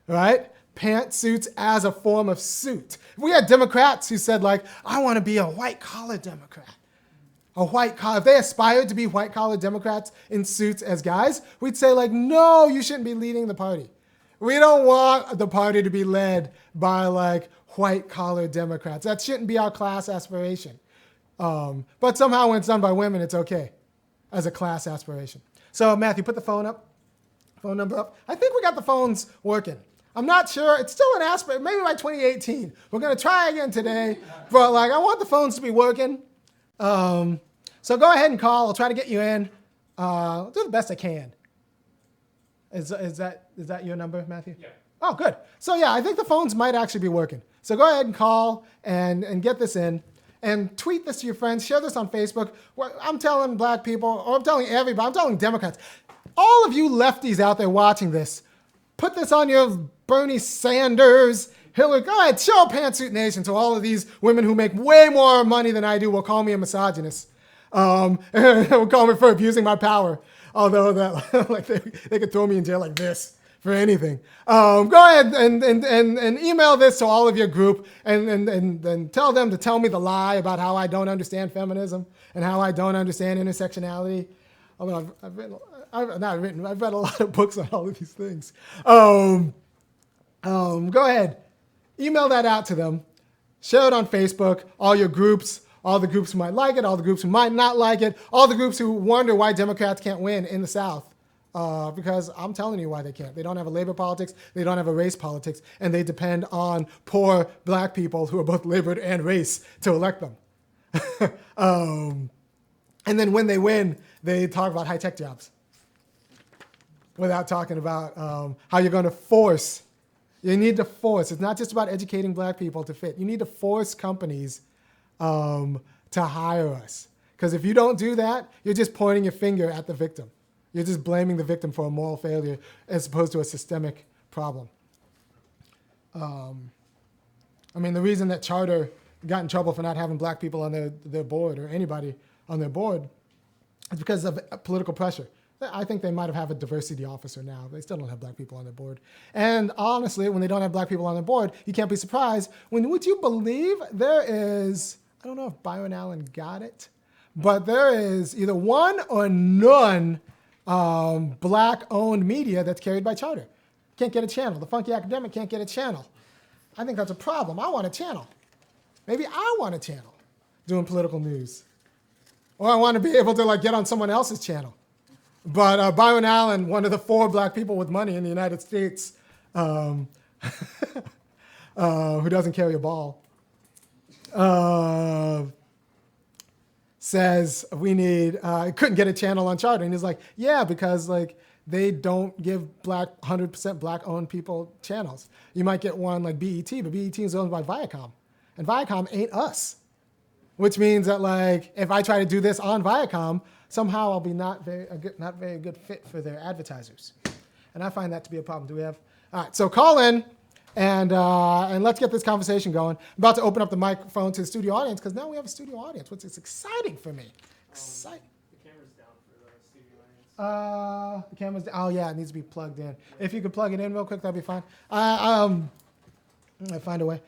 Speaker 1: right? Pantsuits as a form of suit. We had Democrats who said like, I want to be a white collar Democrat. If they aspired to be white collar Democrats in suits as guys, we'd say like, no, you shouldn't be leading the party. We don't want the party to be led by like white collar Democrats. That shouldn't be our class aspiration. But somehow when it's done by women, it's okay as a class aspiration. So Matthew, put the phone number up. I think we got the phones working. I'm not sure. It's still an aspect, maybe by 2018. We're going to try again today. But like, I want the phones to be working. So go ahead and call. I'll try to get you in. I'll do the best I can. Is that your number, Matthew?
Speaker 4: Yeah.
Speaker 1: Oh, good. So yeah, I think the phones might actually be working. So go ahead and call and get this in. And tweet this to your friends. Share this on Facebook. I'm telling black people, or I'm telling everybody, I'm telling Democrats. All of you lefties out there watching this, put this on your Bernie Sanders, Hillary. Go ahead, show Pantsuit Nation to all of these women who make way more money than I do will call me a misogynist. Will call me for abusing my power. Although that like they could throw me in jail like this for anything. Go ahead and email this to all of your group and tell them to tell me the lie about how I don't understand feminism and how I don't understand intersectionality. Although I've read a lot of books on all of these things. Go ahead, email that out to them. Share it on Facebook, all your groups, all the groups who might like it, all the groups who might not like it, all the groups who wonder why Democrats can't win in the South. Because I'm telling you why they can't. They don't have a labor politics, they don't have a race politics, and they depend on poor black people who are both labored and race to elect them. And then when they win, they talk about high-tech jobs without talking about how you're going to force. You need to force. It's not just about educating black people to fit. You need to force companies to hire us. Because if you don't do that, you're just pointing your finger at the victim. You're just blaming the victim for a moral failure as opposed to a systemic problem. I mean, the reason that Charter got in trouble for not having black people on their board or anybody on their board is because of political pressure. I think they might have a diversity officer now. They still don't have black people on their board. And honestly, when they don't have black people on their board, you can't be surprised. Would you believe there is, I don't know if Byron Allen got it, but there is either one or none black-owned media that's carried by Charter. Can't get a channel. The funky academic can't get a channel. I think that's a problem. I want a channel. Maybe I want a channel doing political news. Or I want to be able to like get on someone else's channel. But Byron Allen, one of the 4 black people with money in the United States, who doesn't carry a ball, says we need, couldn't get a channel on Charter. And he's like, yeah, because like they don't give 100% black-owned people channels. You might get one like BET, but BET is owned by Viacom. And Viacom ain't us. Which means that like if I try to do this on Viacom, somehow I'll be not very good fit for their advertisers. And I find that to be a problem. Do we have? All right, so call in and let's get this conversation going. I'm about to open up the microphone to the studio audience because now we have a studio audience, which is exciting for me. Exciting.
Speaker 4: The camera's down for the studio audience.
Speaker 1: The camera's down. Oh yeah, it needs to be plugged in. If you could plug it in real quick, that'd be fine. I find a way.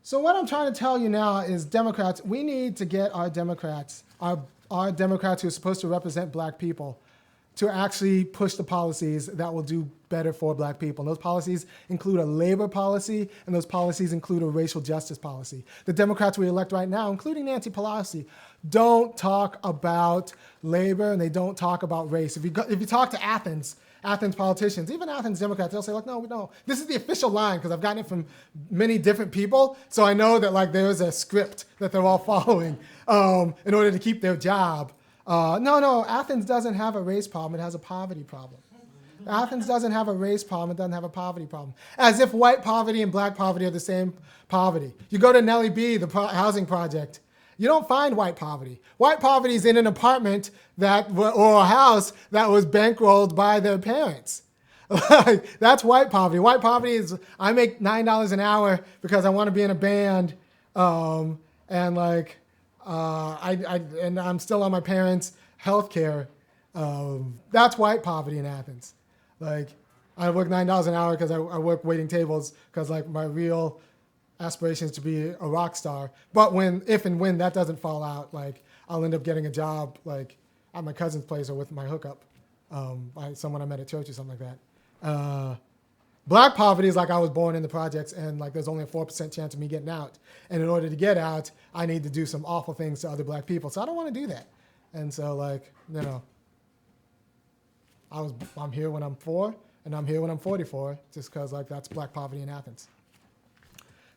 Speaker 1: So what I'm trying to tell you now is Democrats, we need to get our Democrats who are supposed to represent black people to actually push the policies that will do better for black people. And those policies include a labor policy, and those policies include a racial justice policy. The Democrats we elect right now, including Nancy Pelosi, don't talk about labor and they don't talk about race. If you talk to Athens politicians, even Athens Democrats, they'll say like, no. This is the official line because I've gotten it from many different people. So I know that like there's a script that they're all following in order to keep their job. No, Athens doesn't have a race problem. It has a poverty problem. Athens doesn't have a race problem. It doesn't have a poverty problem. As if white poverty and black poverty are the same poverty. You go to Nellie B, the housing project. You don't find white poverty. White poverty is in an apartment or a house that was bankrolled by their parents. That's white poverty. White poverty is I make $9 an hour because I want to be in a band, and I'm still on my parents' health care. That's white poverty in Athens. Like I work $9 an hour because I work waiting tables because like my real aspirations to be a rock star. But if and when that doesn't fall out, like I'll end up getting a job like at my cousin's place or with my hookup, by someone I met at church or something like that. Black poverty is like I was born in the projects and like there's only a 4% chance of me getting out. And in order to get out, I need to do some awful things to other black people. So I don't want to do that. And so like, I'm here when I'm 4 and I'm here when I'm 44 just because like that's black poverty in Athens.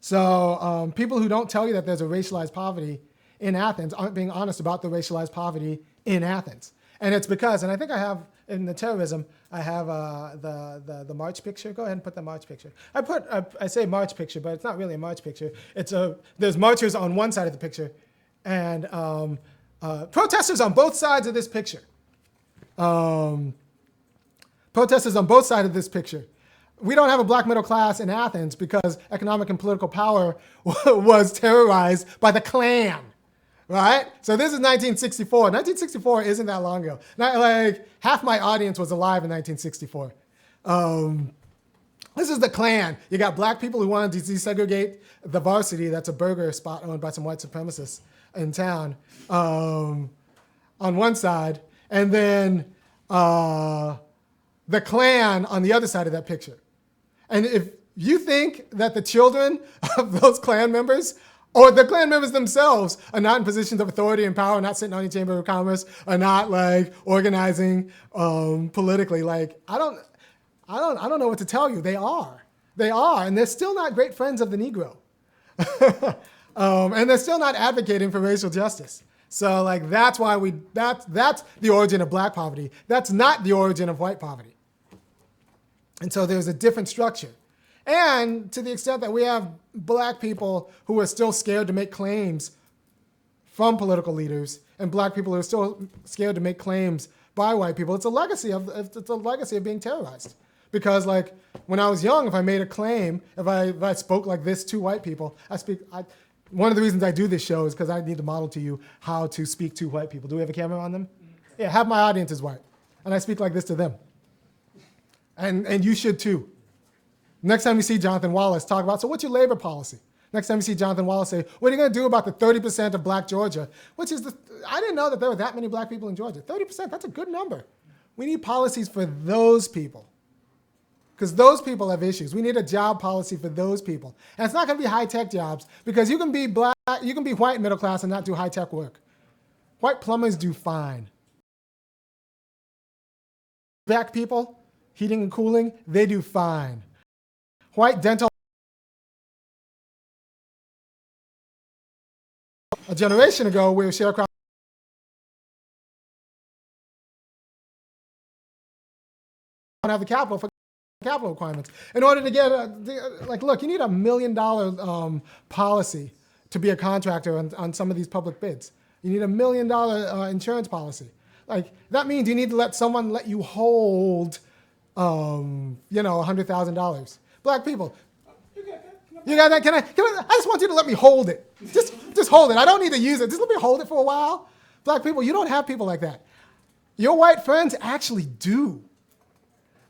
Speaker 1: So people who don't tell you that there's a racialized poverty in Athens aren't being honest about the racialized poverty in Athens. And it's because, and I think I have in the terrorism, I have the March picture. Go ahead and put the March picture. I say March picture, but it's not really a March picture. There's marchers on one side of the picture and protesters on both sides of this picture. Protesters on both sides of this picture. We don't have a black middle class in Athens because economic and political power was terrorized by the Klan. right? So this is 1964. 1964 isn't that long ago. Not like half my audience was alive in 1964. This is the Klan. You got black people who wanted to desegregate the varsity. That's a burger spot owned by some white supremacists in town on one side. And then the Klan on the other side of that picture. And if you think that the children of those Klan members or the Klan members themselves are not in positions of authority and power, not sitting on the Chamber of Commerce, are not like organizing politically, like I don't know what to tell you. They are, and they're still not great friends of the Negro, and they're still not advocating for racial justice. So like that's why that's the origin of black poverty. That's not the origin of white poverty. And so there's a different structure. And to the extent that we have black people who are still scared to make claims from political leaders, and black people who are still scared to make claims by white people, it's a legacy of being terrorized. Because like when I was young, if I made a claim, if I spoke like this to white people, one of the reasons I do this show is because I need to model to you how to speak to white people. Do we have a camera on them? Yeah, half my audience is white, and I speak like this to them. And you should too. Next time you see Jonathan Wallace talk about, so what's your labor policy? Next time you see Jonathan Wallace say, what are you going to do about the 30% of black Georgia? I didn't know that there were that many black people in Georgia. 30%, that's a good number. We need policies for those people. Because those people have issues. We need a job policy for those people. And it's not going to be high-tech jobs, because you can be black, you can be white middle class and not do high-tech work. White plumbers do fine. Black people, heating and cooling, they do fine. White dental, a generation ago, we were sharecropping. Don't have the capital for capital requirements. In order to get, look, you need $1 million policy to be a contractor on some of these public bids. You need $1 million insurance policy. Like, that means you need to let someone let you hold, $100,000. Black people, you got that? Can I just want you to let me hold it. Just hold it. I don't need to use it. Just let me hold it for a while. Black people, you don't have people like that. Your white friends actually do.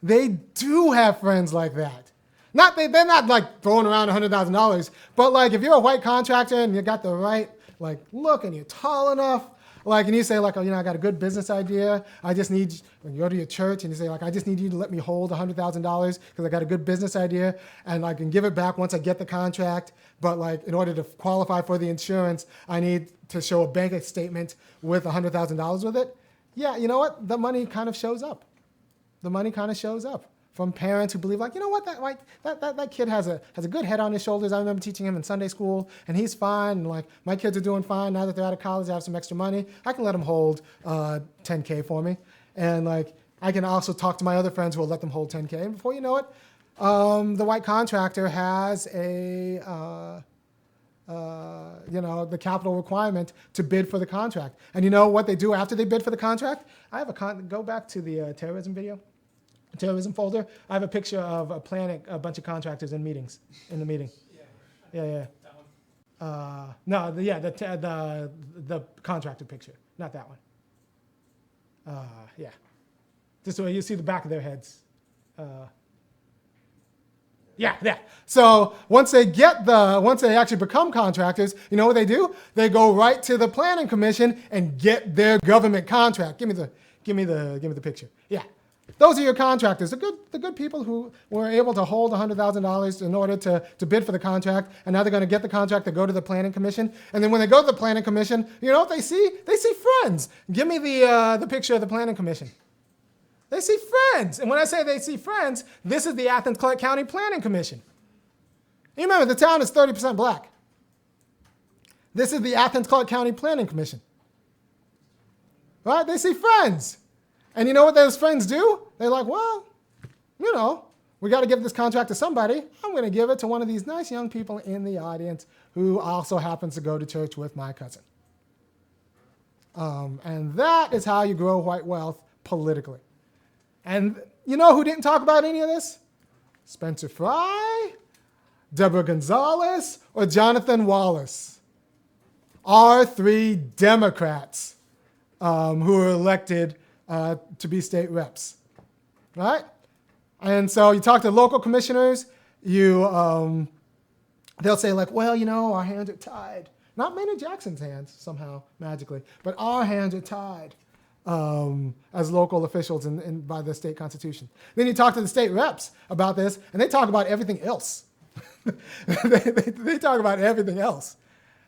Speaker 1: They do have friends like that. They're not like throwing around $100,000, but like if you're a white contractor and you got the right like look and you're tall enough, like, and you say like, oh, I got a good business idea. I just need, when you go to your church and you say like, I just need you to let me hold $100,000 because I got a good business idea and I can give it back once I get the contract. But like, in order to qualify for the insurance, I need to show a bank statement with $100,000 with it. Yeah, you know what? The money kind of shows up. The money kind of shows up from parents who believe like, you know what, that kid has a good head on his shoulders. I remember teaching him in Sunday school and he's fine. And like my kids are doing fine. Now that they're out of college, I have some extra money. I can let them hold $10K for me. And like, I can also talk to my other friends who will let them hold $10K. And before you know it, the white contractor has the capital requirement to bid for the contract. And you know what they do after they bid for the contract? I have go back to the terrorism video. Terrorism folder. I have a picture of a bunch of contractors in the meeting. Yeah. That one? The contractor picture, not that one. Yeah. Just so you see the back of their heads. Yeah. So once they actually become contractors, you know what they do? They go right to the planning commission and get their government contract. Give me the picture. Yeah. Those are your contractors, the good people who were able to hold $100,000 in order to bid for the contract, and now they're going to get the contract to go to the planning commission. And then when they go to the planning commission, you know what they see? They see friends. Give me the picture of the planning commission. They see friends. And when I say they see friends, this is the Athens Clarke County Planning Commission. You remember, the town is 30% black. This is the Athens Clarke County Planning Commission. Right? They see friends. And you know what those friends do? They're like, well, we got to give this contract to somebody. I'm going to give it to one of these nice young people in the audience who also happens to go to church with my cousin. And that is how you grow white wealth politically. And you know who didn't talk about any of this? Spencer Fry, Deborah Gonzalez, or Jonathan Wallace. are 3 Democrats who were elected to be state reps, right? And so you talk to local commissioners, they'll say like, well, you know, our hands are tied. Not Maynard Jackson's hands somehow, magically, but our hands are tied as local officials by the state constitution. Then you talk to the state reps about this, and they talk about everything else. they talk about everything else.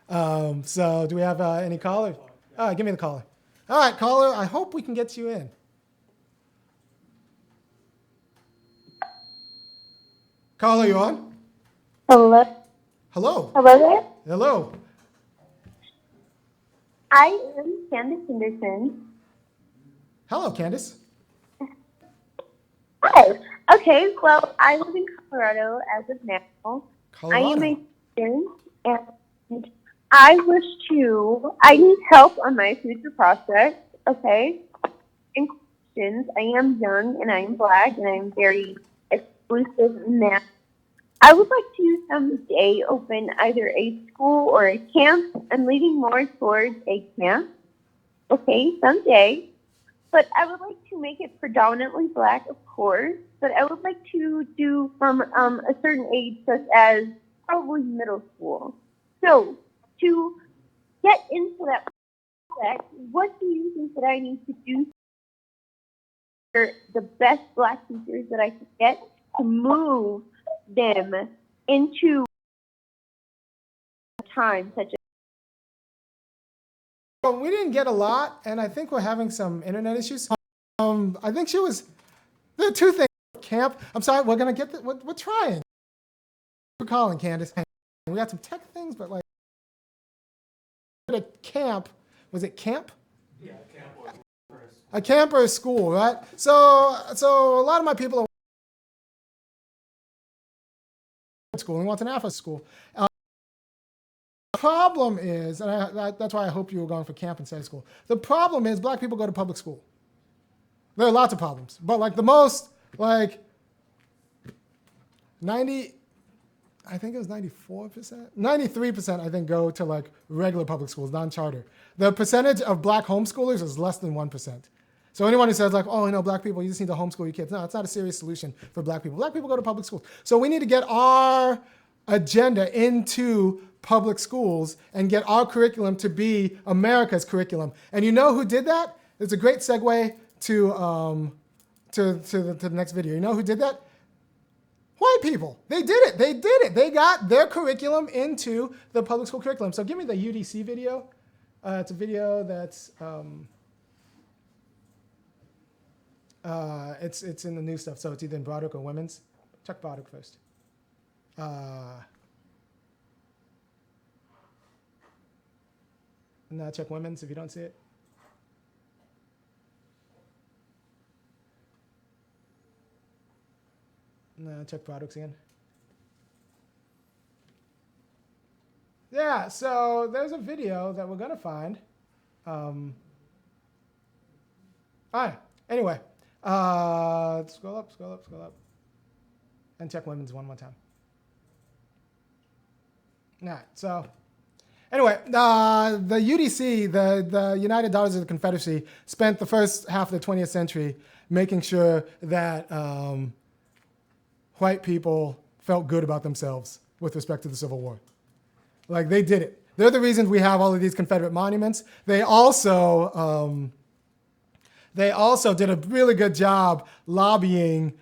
Speaker 1: So do we have any callers? Give me the caller. All right, caller, I hope we can get you in. Caller, you on?
Speaker 5: Hello.
Speaker 1: Hello.
Speaker 5: Hello there.
Speaker 1: Hello.
Speaker 5: I am Candace Henderson.
Speaker 1: Hello, Candace.
Speaker 5: Hi. Okay, well, I live in Colorado as of now.
Speaker 1: Colorado.
Speaker 5: I am a student, and I need help on my future prospects, okay? In questions, I am young, and I am Black, and I am very exclusive in that. I would like to someday open either a school or a camp. I'm leaning more towards a camp, okay, someday. But I would like to make it predominantly Black, of course. But I would like to do from a certain age, such as probably middle school. So to get into that process, what do you think that I need to do for the best Black teachers that I could get to move them into time such as?
Speaker 1: Well, we didn't get a lot, and I think we're having some internet issues. I think there are 2 things. Camp. I'm sorry, we're going to get we're trying. We're calling, Candace. We got some tech things, but like at a camp, was it camp?
Speaker 4: Yeah, camp or
Speaker 1: A camp or a school, right? So a lot of my people are in school and want an Afro school. The problem is, and that's why I hope you were going for camp instead of school. The problem is Black people go to public school. There are lots of problems, but like the most, like 90, I think it was 94%, 93%, I think, go to like regular public schools, non-charter. The percentage of Black homeschoolers is less than 1%. So anyone who says like, oh, you know, Black people, you just need to homeschool your kids. No, it's not a serious solution for Black people. Black people go to public schools. So we need to get our agenda into public schools and get our curriculum to be America's curriculum. And you know who did that? It's a great segue to the next video. You know who did that? White people. They did it. They did it. They got their curriculum into the public school curriculum. So give me the UDC video. It's a video that's it's in the new stuff. So it's either in Broderick or Women's. Check Broderick first. Now check Women's if you don't see it. No, check products again. Yeah, so there's a video that we're going to find. All right, anyway, scroll up, and check Women's one more time. All right, so anyway, the UDC, the United Daughters of the Confederacy, spent the first half of the 20th century making sure that white people felt good about themselves with respect to the Civil War. Like, they did it. They're the reasons we have all of these Confederate monuments. They also did a really good job lobbying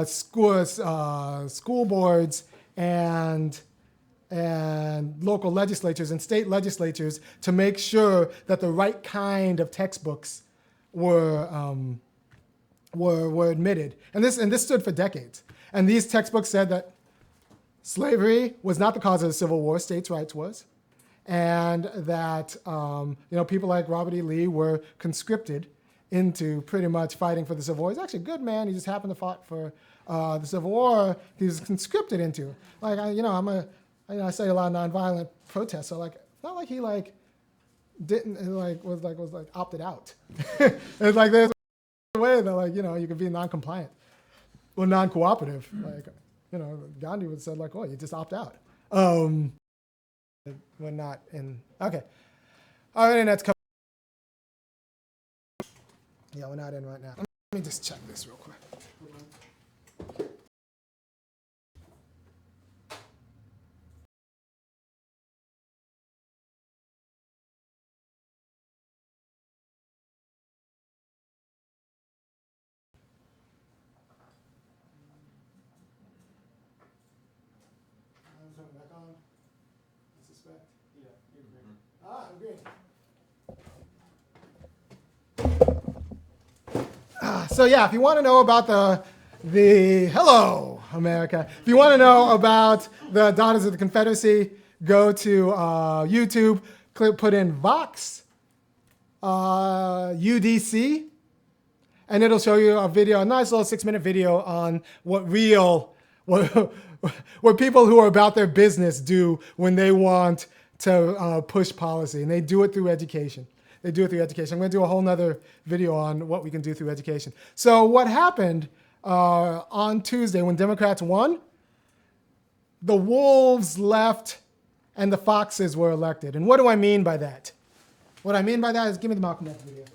Speaker 1: school boards and local legislatures and state legislatures to make sure that the right kind of textbooks were admitted. And this stood for decades. And these textbooks said that slavery was not the cause of the Civil War, states' rights was, and that people like Robert E. Lee were conscripted into pretty much fighting for the Civil War. He's actually a good man. He just happened to fight for the Civil War. He was conscripted into. Like I say a lot of nonviolent protests. So like, it's not like he like didn't was opted out. It's like there's a way that you can be non-compliant or non-cooperative. Like Gandhi would have said like, oh, you just opt out. We're not in. Okay. Our internet's coming. Yeah, we're not in right now. Let me just check this real quick. Back on, I suspect.
Speaker 4: Yeah, you agree.
Speaker 1: Ah, agree. So yeah, if you want to know about the hello America, if you want to know about the Daughters of the Confederacy, go to YouTube, put in Vox UDC, and it'll show you a video, a nice little 6-minute video on what people who are about their business do when they want to push policy, and they do it through education. They do it through education. I'm going to do a whole nother video on what we can do through education. So what happened on Tuesday when Democrats won? The wolves left and the foxes were elected. And what do I mean by that? What I mean by that is, give me the Malcolm X video.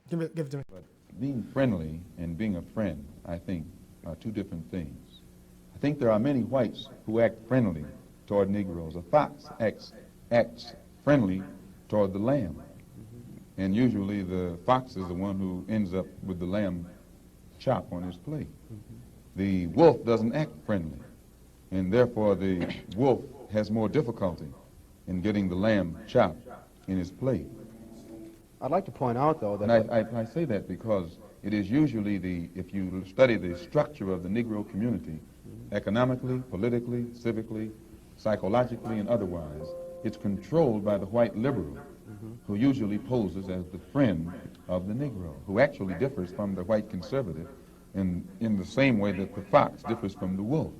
Speaker 1: Give it to me.
Speaker 6: But being friendly and being a friend, I think, are two different things. I think there are many whites who act friendly toward Negroes. A fox acts friendly toward the lamb. And usually the fox is the one who ends up with the lamb chop on his plate. The wolf doesn't act friendly, and therefore the wolf has more difficulty in getting the lamb chop in his plate.
Speaker 7: I'd like to point out, though, that...
Speaker 6: And I say that because it is usually if you study the structure of the Negro community, economically, politically, civically, psychologically, and otherwise, it's controlled by the white liberal, who usually poses as the friend of the Negro, who actually differs from the white conservative in the same way that the fox differs from the wolf.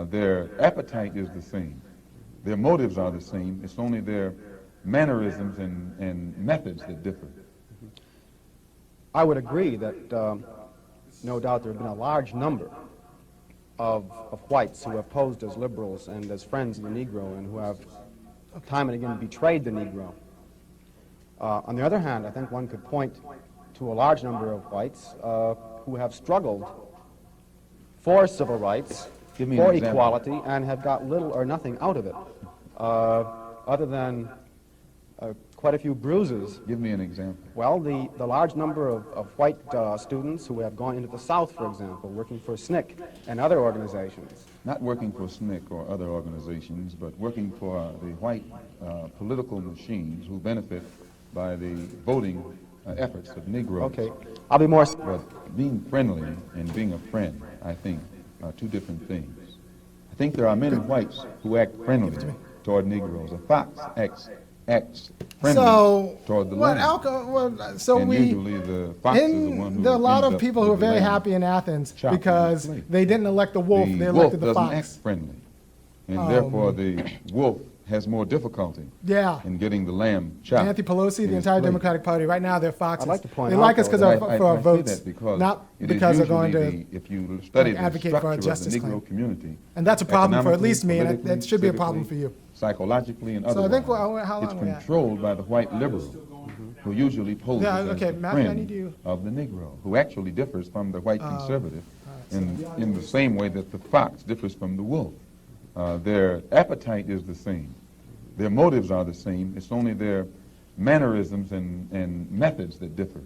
Speaker 6: Their appetite is the same. Their motives are the same. It's only their mannerisms and methods that differ.
Speaker 7: I would agree that no doubt there have been a large number of whites who have posed as liberals and as friends of the Negro and who have time and again betrayed the Negro. On the other hand, I think one could point to a large number of whites who have struggled for civil rights, for equality, and have got little or nothing out of it, other than quite a few bruises.
Speaker 6: Give me an example.
Speaker 7: Well, the large number of white students who have gone into the South, for example, working for SNCC and other organizations.
Speaker 6: Not working for SNCC or other organizations, but working for the white political machines who benefit by the voting efforts of Negroes.
Speaker 7: Okay, I'll be more...
Speaker 6: But being friendly and being a friend, I think, are two different things. I think there are many whites who act friendly toward Negroes. A fox acts friendly toward the lamb.
Speaker 1: So
Speaker 6: and
Speaker 1: we,
Speaker 6: usually the fox is the one who
Speaker 1: there are a lot
Speaker 6: ends
Speaker 1: of
Speaker 6: up
Speaker 1: people who are
Speaker 6: with the
Speaker 1: very
Speaker 6: lamb
Speaker 1: happy in Athens
Speaker 6: chopped in
Speaker 1: because
Speaker 6: his plate.
Speaker 1: they didn't elect the wolf, they elected the
Speaker 6: wolf
Speaker 1: fox.
Speaker 6: doesn't act friendly, and therefore the wolf has more difficulty in getting the lamb chopped.
Speaker 1: Nancy Pelosi, the entire Democratic Party, right now they're foxes.
Speaker 7: I'd like to point
Speaker 1: they
Speaker 7: out,
Speaker 1: like us because
Speaker 7: though,
Speaker 1: for our votes,
Speaker 6: say that because
Speaker 1: not
Speaker 6: it
Speaker 1: because
Speaker 6: is
Speaker 1: they're going
Speaker 6: usually
Speaker 1: to
Speaker 6: if you study the
Speaker 1: advocate for
Speaker 6: structure
Speaker 1: our
Speaker 6: of
Speaker 1: justice
Speaker 6: the Negro
Speaker 1: claim.
Speaker 6: community,
Speaker 1: And that's a problem for at least me, and
Speaker 6: economically,
Speaker 1: that should be a problem for
Speaker 6: politically,
Speaker 1: you.
Speaker 6: psychologically, and
Speaker 1: So
Speaker 6: otherwise,
Speaker 1: I think how long
Speaker 6: it's
Speaker 1: are we at?
Speaker 6: controlled by the white liberal, who usually poses as
Speaker 1: okay,
Speaker 6: the
Speaker 1: Matthew, I
Speaker 6: friend
Speaker 1: need you.
Speaker 6: of the Negro, who actually differs from the white conservative in the same way that the fox differs from the wolf. Their appetite is the same. Their motives are the same. It's only their mannerisms and methods that differ.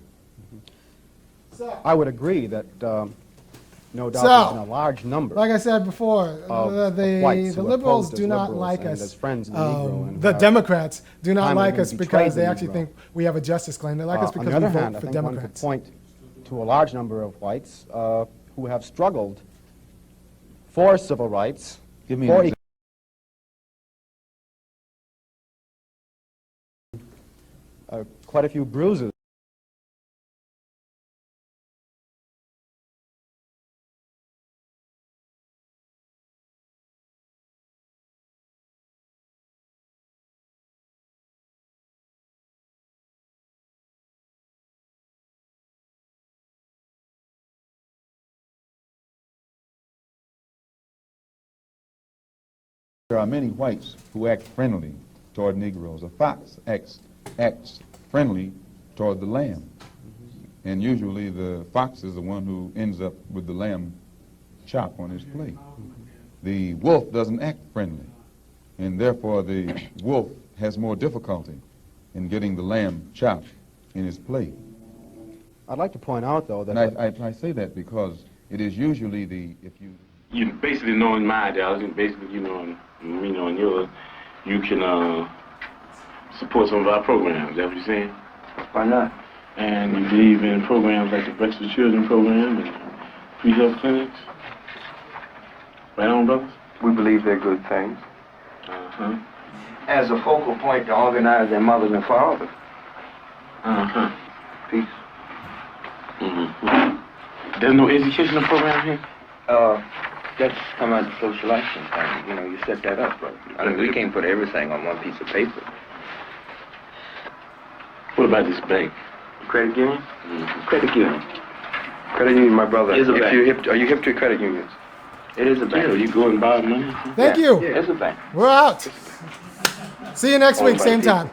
Speaker 7: I would agree that no doubt there's been a large number.
Speaker 1: Like I said before,
Speaker 7: of
Speaker 1: the
Speaker 7: whites who have
Speaker 1: liberals
Speaker 7: posed
Speaker 1: do
Speaker 7: as
Speaker 1: not
Speaker 7: liberals
Speaker 1: like
Speaker 7: and
Speaker 1: us.
Speaker 7: as friends of the Negro and who
Speaker 1: The
Speaker 7: have
Speaker 1: Democrats do not
Speaker 7: time
Speaker 1: like
Speaker 7: and
Speaker 1: us
Speaker 7: betrayed
Speaker 1: because
Speaker 7: the
Speaker 1: they actually
Speaker 7: Negro.
Speaker 1: think we have a justice claim. They like us
Speaker 7: On
Speaker 1: because
Speaker 7: the
Speaker 1: we
Speaker 7: other
Speaker 1: vote
Speaker 7: hand, I
Speaker 1: for
Speaker 7: think one could
Speaker 1: Democrats.
Speaker 7: point to a large number of whites who have struggled for civil rights,
Speaker 6: Give me
Speaker 7: for
Speaker 6: an
Speaker 7: quite a few bruises.
Speaker 6: There are many whites who act friendly toward Negroes. A fox acts friendly toward the lamb. And usually the fox is the one who ends up with the lamb chop on his plate. The wolf doesn't act friendly, and therefore the wolf has more difficulty in getting the lamb chop in his plate.
Speaker 7: I'd like to point out, though, that...
Speaker 6: And I say that because it is usually
Speaker 8: You basically knowing my ideology, basically you knowing me knowing yours, you can support some of our programs. Is that what you're saying?
Speaker 9: Why not?
Speaker 8: And you believe in programs like the Breakfast for Children program and free health clinics? Right on, brothers?
Speaker 9: We believe they're good things.
Speaker 8: Uh-huh.
Speaker 9: As a focal point to organize their mothers and fathers.
Speaker 8: Uh-huh.
Speaker 9: Peace.
Speaker 8: Mm-hmm. There's no educational program here?
Speaker 9: That's come out of social action thing. You know, you set that up, brother. I mean, we can't put everything on one piece of paper.
Speaker 8: What about this bank?
Speaker 9: Credit union?
Speaker 8: Mm-hmm.
Speaker 9: Credit union. Credit union, my brother. Is a bank. Are you hip to credit unions? It is a bank.
Speaker 8: Yeah, you go and borrow money?
Speaker 1: Thank you.
Speaker 9: Yeah, it's a bank.
Speaker 1: We're out. See you next week, same time.